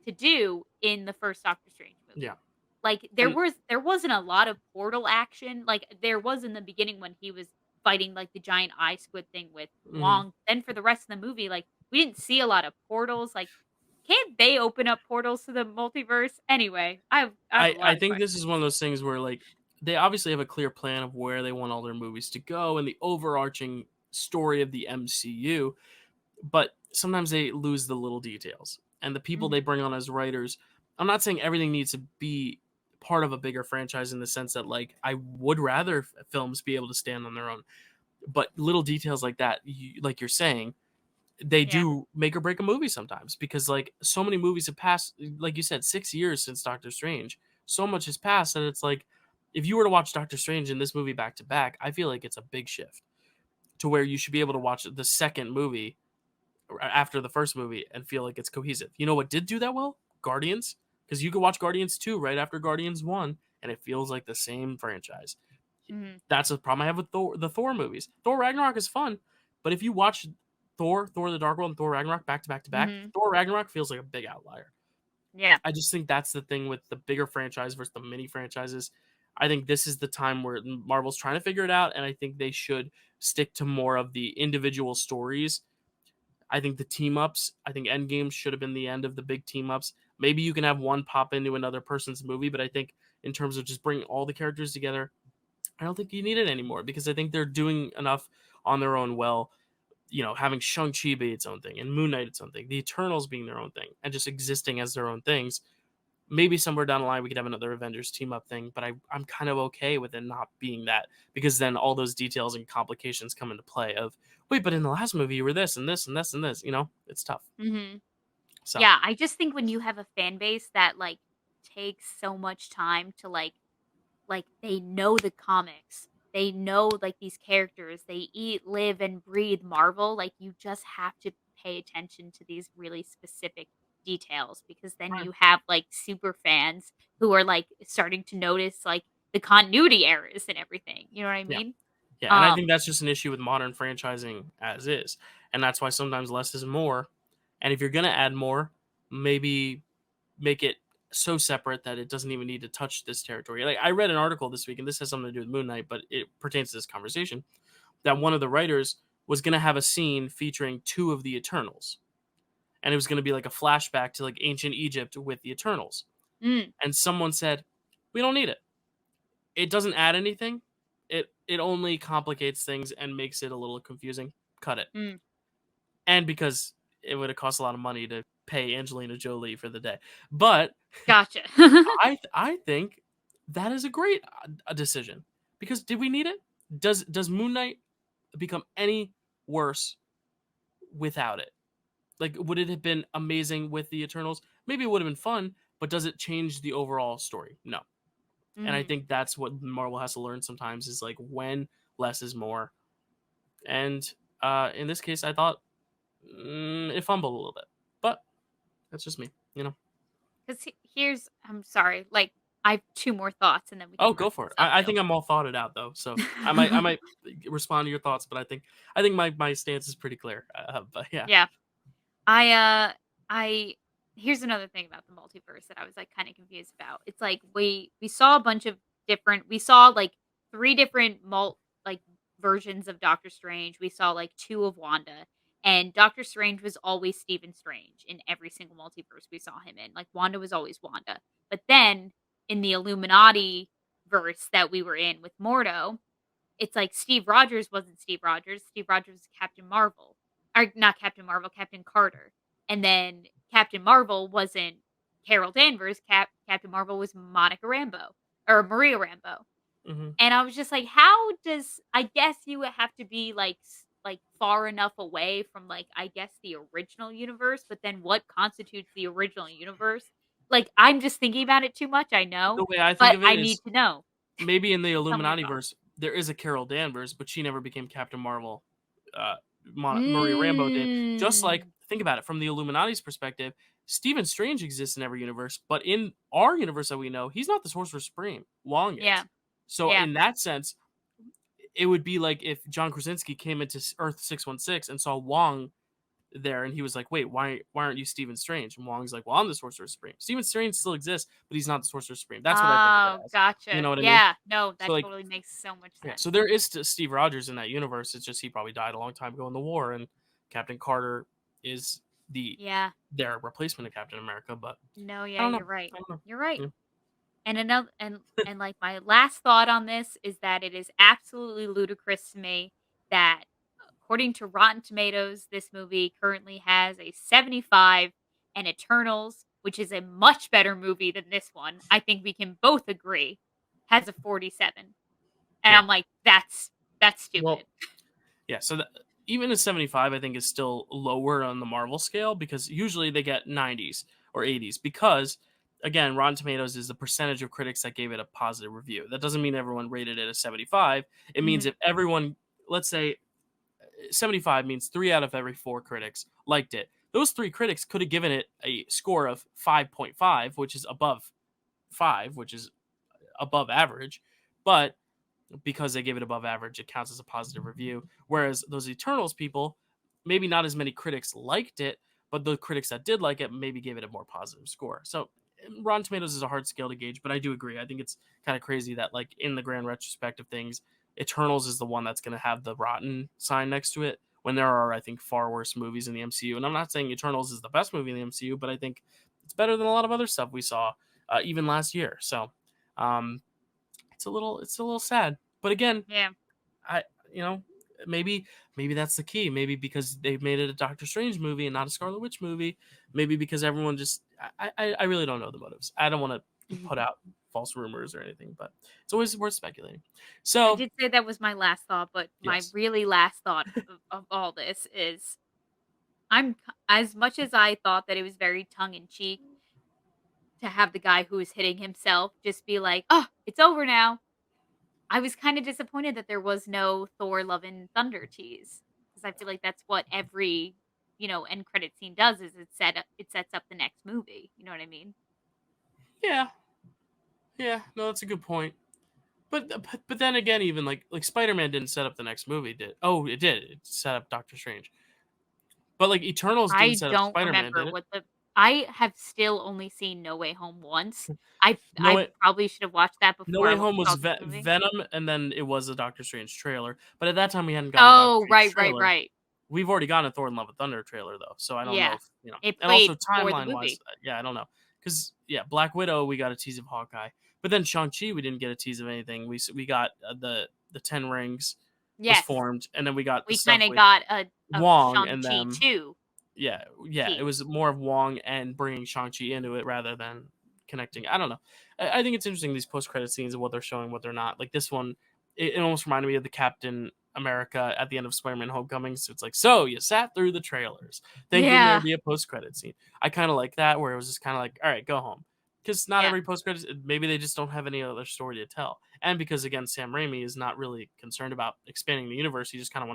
Speaker 2: to do in the first Doctor Strange
Speaker 1: Yeah.
Speaker 2: movie. Like
Speaker 1: And
Speaker 2: there wasn't a lot of portal action. Like there was in the beginning when he was fighting like the giant eye squid thing with
Speaker 1: mhm.
Speaker 2: Wong. Then for the rest of the movie, like we didn't see a lot of portals. Like can't they open up portals to the multiverse? Anyway, I have a
Speaker 1: I
Speaker 2: lot of
Speaker 1: think this
Speaker 2: questions.
Speaker 1: is one of those things where they obviously have a clear plan of where they want all their movies to go and the overarching story of the MCU, but sometimes they lose the little details. And the people they
Speaker 2: Mhm.
Speaker 1: bring on as writers, I'm not saying everything needs to be part of a bigger franchise in the sense that I would rather films be able to stand on their own, but little details like that, like you're saying, they
Speaker 2: Yeah.
Speaker 1: do make or break a movie sometimes because so many movies have passed, like you said, 6 years since Doctor Strange. So much has passed that it's like if you were to watch Doctor Strange and this movie back to back, I feel like it's a big shift to where you should be able to watch the second movie after the first movie and feel like it's cohesive. You know what did do that well? Guardians, because you could watch Guardians 2 right after Guardians 1 and it feels like the same franchise.
Speaker 2: Mhm.
Speaker 1: That's a problem I have with the Thor movies. Thor Ragnarok is fun, but if you watch Thor the Dark World and Thor Ragnarok back to back,
Speaker 2: Mhm.
Speaker 1: Thor Ragnarok feels like a big outlier.
Speaker 2: Yeah.
Speaker 1: I just think that's the thing with the bigger franchise versus the mini franchises. I think this is the time where Marvel's trying to figure it out, and I think they should stick to more of the individual stories. I think the team ups, I think Endgame should have been the end of the big team ups. Maybe you can have one pop into another person's movie, but I think in terms of just bringing all the characters together, I don't think you need it anymore because I think they're doing enough on their own well. Having Shang-Chi be its own thing and Moon Knight its own thing, the Eternals being their own thing, and just existing as their own things. Maybe somewhere down the line we could have another Avengers team up thing, but I'm kind of okay with it not being that because then all those details and complications come into play of wait, but in the last movie you were this and this and this and this. It's tough.
Speaker 2: Mhm.
Speaker 1: So
Speaker 2: Yeah, I just think when you have a fan base that takes so much time to they know the comics. They know like these characters. They eat, live and breathe Marvel. Like you just have to pay attention to these really specific details, because then
Speaker 1: Right.
Speaker 2: you have like super fans who are like starting to notice like the continuity errors and everything. You know what I
Speaker 1: Yeah.
Speaker 2: mean?
Speaker 1: Yeah, and I think
Speaker 2: Um,
Speaker 1: that's just an issue with modern franchising as is, and that's why sometimes less is more. And if you're gonna add more, maybe make it so separate that it doesn't even need to touch this territory. Like I read an article this week, and this has something to do with Moon Knight, but it pertains to this conversation. That one of the writers was gonna have a scene featuring two of the Eternals, and it was gonna be like a flashback to like ancient Egypt with the Eternals.
Speaker 2: mm,
Speaker 1: And someone said, "We don't need it. It doesn't add anything. It only complicates things and makes it a little confusing. Cut it."
Speaker 2: mm,
Speaker 1: And because it would have cost a lot of money to pay Angelina Jolie for the day. But
Speaker 2: gotcha.
Speaker 1: I think that is a great decision, because did we need it? Does Moon Knight become any worse without it? Like, would it have been amazing with the Eternals? Maybe it would have been fun, but does it change the overall story? No. And I
Speaker 2: Mm.
Speaker 1: think that's what Marvel has to learn sometimes, is like when less is more. And in this case, I thought it fumbled a little bit, but that's just me, you know.
Speaker 2: Because here's, I'm sorry, like I have two more thoughts and then we
Speaker 1: Oh,
Speaker 2: can
Speaker 1: go
Speaker 2: wrap
Speaker 1: for
Speaker 2: this
Speaker 1: it.
Speaker 2: up
Speaker 1: I
Speaker 2: though.
Speaker 1: think I'm all thought it out though, so I might respond to your thoughts, but I think my stance is pretty clear. But yeah,
Speaker 2: Yeah. I here's another thing about the multiverse that I was like kind of confused about. It's like we saw a bunch of different, we saw like three different like versions of Doctor Strange. We saw like two of Wanda, and Doctor Strange was always Stephen Strange in every single multiverse we saw him in. Like Wanda was always Wanda. But then in the Illuminati verse that we were in with Mordo, it's like Steve Rogers wasn't Steve Rogers. Steve Rogers was Captain Marvel. Or not Captain Marvel, Captain Carter. And then Captain Marvel wasn't Carol Danvers. Captain Marvel was Monica Rambeau or Maria Rambeau.
Speaker 1: hmm
Speaker 2: And I was just like, how does, I guess you would have to be like like far enough away from like I guess the original universe, but then what constitutes the original universe? Like I'm just thinking about it too much, I know,
Speaker 1: the way I think
Speaker 2: but
Speaker 1: of it
Speaker 2: I need
Speaker 1: is,
Speaker 2: to know.
Speaker 1: maybe in the
Speaker 2: Tell me your
Speaker 1: Illuminati
Speaker 2: thoughts.
Speaker 1: verse there is a Carol Danvers, but she never became Captain Marvel. Uh, Maria Rambeau did. Just like,
Speaker 2: Mm.
Speaker 1: think about it from the Illuminati's perspective, Stephen Strange exists in every universe, but in our universe that we know, he's not the Sorcerer Supreme. Wong
Speaker 2: Yeah.
Speaker 1: is. So
Speaker 2: Yeah.
Speaker 1: in that sense, it would be like if John Krasinski came into Earth 616 and saw Wong there, and he was like, "Wait, why aren't you Stephen Strange?" And Wong's like, "Well, I'm the Sorcerer Supreme." Stephen Strange still exists, but he's not the Sorcerer Supreme. That's what I think of it
Speaker 2: Oh,
Speaker 1: as. You
Speaker 2: gotcha.
Speaker 1: know what I mean?
Speaker 2: Yeah. No,
Speaker 1: So
Speaker 2: that
Speaker 1: like,
Speaker 2: totally makes so much
Speaker 1: yeah.
Speaker 2: sense.
Speaker 1: So there is Steve Rogers in that universe. It's just he probably died a long time ago in the war, and Captain Carter is the
Speaker 2: Yeah.
Speaker 1: their replacement of Captain America. But
Speaker 2: No,
Speaker 1: I
Speaker 2: yeah,
Speaker 1: don't know.
Speaker 2: you're right.
Speaker 1: I don't know.
Speaker 2: You're right.
Speaker 1: Yeah.
Speaker 2: And another and like my last thought on this is that it is absolutely ludicrous to me that according to Rotten Tomatoes, this movie currently has a 75 and Eternals, which is a much better movie than this one. I think we can both agree has a 47. And
Speaker 1: Yeah.
Speaker 2: I'm like that's
Speaker 1: Well,
Speaker 2: stupid.
Speaker 1: yeah, so even a 75, I think, is still lower on the Marvel scale, because usually they get 90s or 80s. Because, again, Rotten Tomatoes is the percentage of critics that gave it a positive review. That doesn't mean everyone rated it a 75. It means
Speaker 2: Mhm.
Speaker 1: if everyone, let's say 75 means three out of every four critics liked it. Those three critics could have given it a score of 5.5, which is above 5, which is above average. But because they gave it above average, it counts as a positive review. Whereas those Eternals people, maybe not as many critics liked it, but the critics that did like it maybe gave it a more positive score. So Rotten Tomatoes is a hard scale to gauge, but I do agree. I think it's kind of crazy that, like, in the grand retrospect of things, Eternals is the one that's going to have the rotten sign next to it, when there are, I think, far worse movies in the MCU. And I'm not saying Eternals is the best movie in the MCU, but I think it's better than a lot of other stuff we saw even last year. So um, it's a little sad. But again,
Speaker 2: Yeah.
Speaker 1: I you know maybe maybe that's the key. Maybe because they've made it a Doctor Strange movie and not a Scarlet Witch movie. Maybe because everyone just I really don't know the motives. I don't want to put out false rumors or anything, but it's always worth speculating.
Speaker 2: I
Speaker 1: So
Speaker 2: did say that was my last thought, but my
Speaker 1: yes,
Speaker 2: really last thought of all this is as much as I thought that it was very tongue in cheek to have the guy who was hitting himself just be like, "Oh, it's over now." I was kind of disappointed that there was no Thor Love and Thunder tease, because I feel like that's what every end credit scene does is it sets up the next movie. You know what I mean?
Speaker 1: Yeah, yeah. No, that's a good point. But then again, even like Spider-Man didn't set up the next movie, did? Oh, it did. It set up Doctor Strange. But like Eternals didn't
Speaker 2: I
Speaker 1: set up
Speaker 2: don't
Speaker 1: Spider-Man,
Speaker 2: remember
Speaker 1: did it?
Speaker 2: what the I have still only seen No Way Home once.
Speaker 1: No
Speaker 2: I
Speaker 1: way.
Speaker 2: probably should have watched that
Speaker 1: No
Speaker 2: before
Speaker 1: Way
Speaker 2: I
Speaker 1: Home was
Speaker 2: saw this movie.
Speaker 1: Venom, and then it was a Doctor Strange trailer. But at that time, we hadn't gotten a Doctor
Speaker 2: Oh,
Speaker 1: Strange
Speaker 2: right, right,
Speaker 1: trailer.
Speaker 2: right.
Speaker 1: We've already gotten a Thor: and Love and Thunder trailer though, so I don't know
Speaker 2: Yeah.
Speaker 1: if
Speaker 2: It
Speaker 1: And also
Speaker 2: played before the
Speaker 1: timeline wise,
Speaker 2: movie.
Speaker 1: yeah, I don't know, because yeah, Black Widow we got a tease of Hawkeye, but then Shang-Chi we didn't get a tease of anything. We got the Ten Rings was
Speaker 2: Yes.
Speaker 1: formed, and then we got the
Speaker 2: We
Speaker 1: stuff
Speaker 2: kinda
Speaker 1: with
Speaker 2: got a
Speaker 1: Wong and
Speaker 2: Shang-Chi
Speaker 1: them.
Speaker 2: 2
Speaker 1: Yeah, it
Speaker 2: tease.
Speaker 1: was more of Wong and bringing Shang-Chi into it rather than connecting. I don't know. I think it's interesting, these post-credit scenes, and what they're showing, what they're not. Like this one, it almost reminded me of the Captain America at the end of Spider-Man Homecoming. So it's like, so you sat through the trailers thinking there'd
Speaker 2: Yeah.
Speaker 1: be a post-credit scene. I kind of like that, where it was just kind of like, all right, go home. Because not
Speaker 2: Yeah.
Speaker 1: every post-credit, maybe they just don't have any other story to tell. And because, again, Sam Raimi is not really concerned about expanding the universe. He just kind of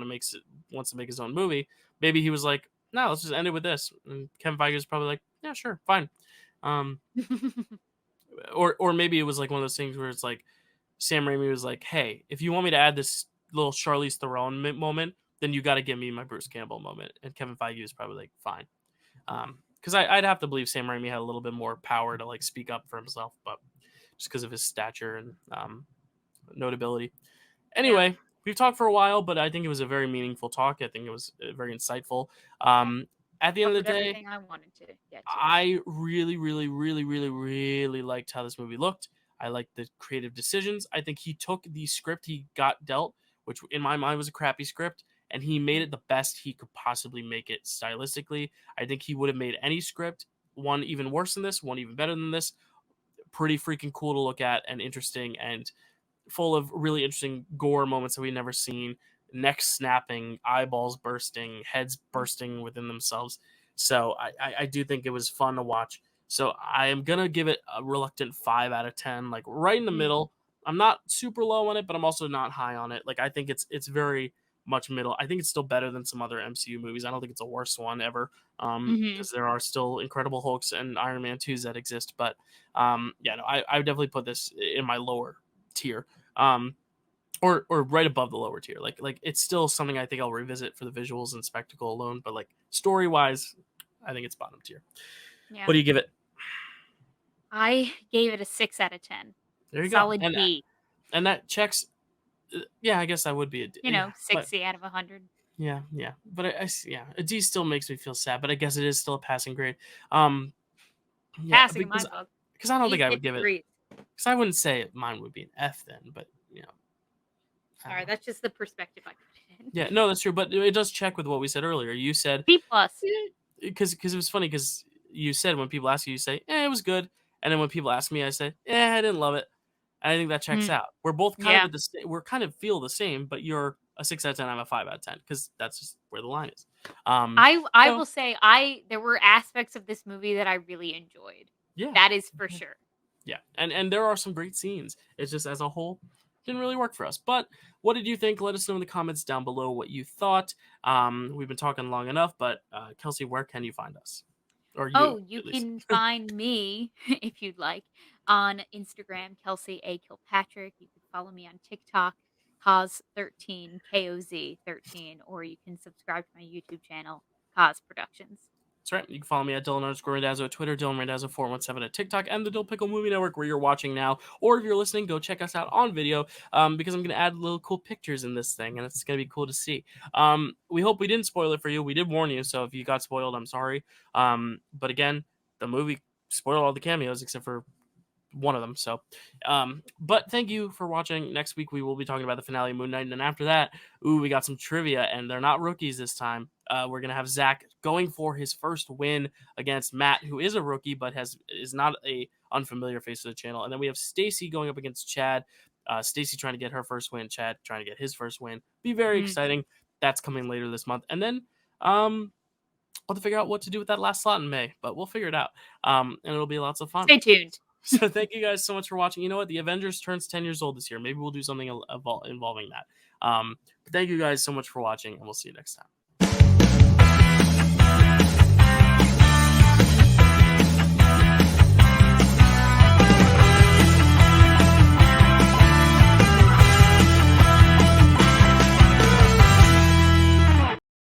Speaker 1: wants to make his own movie. Maybe he was like, no, let's just end it with this. And Kevin Feige is probably like, yeah, sure, fine. Um, or maybe it was like one of those things where it's like Sam Raimi was like, hey, if you want me to add this little Charlize Theron moment, then you got to give me my Bruce Campbell moment. And Kevin Feige was probably like, fine. Because I'd have to believe Sam Raimi had a little bit more power to like speak up for himself, but just because of his stature and notability.
Speaker 2: Yeah.
Speaker 1: Anyway, we've talked for a while, but I think it was a very meaningful talk. I think it was very insightful.
Speaker 2: Yeah.
Speaker 1: At the end of
Speaker 2: Covered
Speaker 1: the day,
Speaker 2: everything I wanted to get to.
Speaker 1: I really, really, really, really, really liked how this movie looked. I liked the creative decisions. I think he took the script he got dealt, which in my mind was a crappy script, and he made it the best he could possibly make it stylistically. I think he would have made any script, one even worse than this, one even better than this, pretty freaking cool to look at and interesting, and full of really interesting gore moments that we've never seen, necks snapping, eyeballs bursting, heads bursting within themselves. So I do think it was fun to watch. So I am gonna give it a reluctant 5 out of 10, like right in the
Speaker 2: Mm.
Speaker 1: middle. I'm not super low on it, but I'm also not high on it. Like I think it's very much middle. I think it's still better than some other MCU movies. I don't think it's a worst one ever.
Speaker 2: Mhm.
Speaker 1: Because there are still Incredible Hulks and Iron Man 2s that exist. But yeah, no, I would definitely put this in my lower tier. Um, or right above the lower tier. Like it's still something I think I'll revisit for the visuals and spectacle alone, but like story wise, I think it's bottom tier.
Speaker 2: Yeah.
Speaker 1: What do you give it?
Speaker 2: I gave it a 6 out of 10.
Speaker 1: There you go.
Speaker 2: Solid D.
Speaker 1: And that checks. Yeah, I guess I would be yeah, but
Speaker 2: 60 out of 100.
Speaker 1: yeah, but yeah, a D still makes me feel sad, but I guess it is still a passing grade. Um, yeah,
Speaker 2: Passing in my book.
Speaker 1: because I don't think
Speaker 2: D's
Speaker 1: I
Speaker 2: get
Speaker 1: would give it,
Speaker 2: degrees.
Speaker 1: because I wouldn't say mine would be an F then, but I don't
Speaker 2: Sorry,
Speaker 1: know.
Speaker 2: that's just the perspective I put it in.
Speaker 1: Yeah, no, that's true, but it does check with what we said earlier. You said
Speaker 2: B plus.
Speaker 1: because it was funny because you said when people ask you, you say, it was good, and then when people ask me, I say, I didn't love it. And I think that checks
Speaker 2: Mm.
Speaker 1: out. We're both kind of
Speaker 2: Yeah.
Speaker 1: at the we're kind of feel the same, but you're a 6 out of 10, I'm a 5 out of 10 because that's just where the line is.
Speaker 2: I
Speaker 1: So
Speaker 2: will say there were aspects of this movie that I really enjoyed.
Speaker 1: yeah,
Speaker 2: That is for sure.
Speaker 1: yeah, and there are some great scenes. It's just as a whole didn't really work for us. But what did you think? Let us know in the comments down below what you thought. We've been talking long enough, but Kelsey, where can you find us? Or you,
Speaker 2: Oh, you
Speaker 1: at least.
Speaker 2: can find me, if you'd like, on Instagram, Kelsey A. Kilpatrick. You can follow me on TikTok, Koz13, KOZ13, or you can subscribe to my YouTube channel, Koz Productions.
Speaker 1: That's right. You can follow me at Dylan_Randazzo at Twitter, Dylan Randazzo417 at TikTok, and the Dill Pickle Movie Network where you're watching now. Or if you're listening, go check us out on video because I'm going to add little cool pictures in this thing, and it's going to be cool to see. We hope we didn't spoil it for you. We did warn you, so if you got spoiled, I'm sorry. But again, the movie spoiled all the cameos except for one of them. So, but thank you for watching. Next week we will be talking about the finale of Moon Knight, and then after that, we got some trivia, and they're not rookies this time. We're gonna have Zach going for his first win against Matt, who is a rookie but is not a unfamiliar face of the channel, and then we have Stacy going up against Chad. Stacy trying to get her first win, Chad trying to get his first win. Be very
Speaker 2: Mm.
Speaker 1: exciting. That's coming later this month, and then we'll have to figure out what to do with that last slot in May, but we'll figure it out. And it'll be lots of fun.
Speaker 2: Stay tuned.
Speaker 1: So thank you guys so much for watching. You know what? The Avengers turns 10 years old this year. Maybe we'll do something involving that. But thank you guys so much for watching, and we'll see you next time.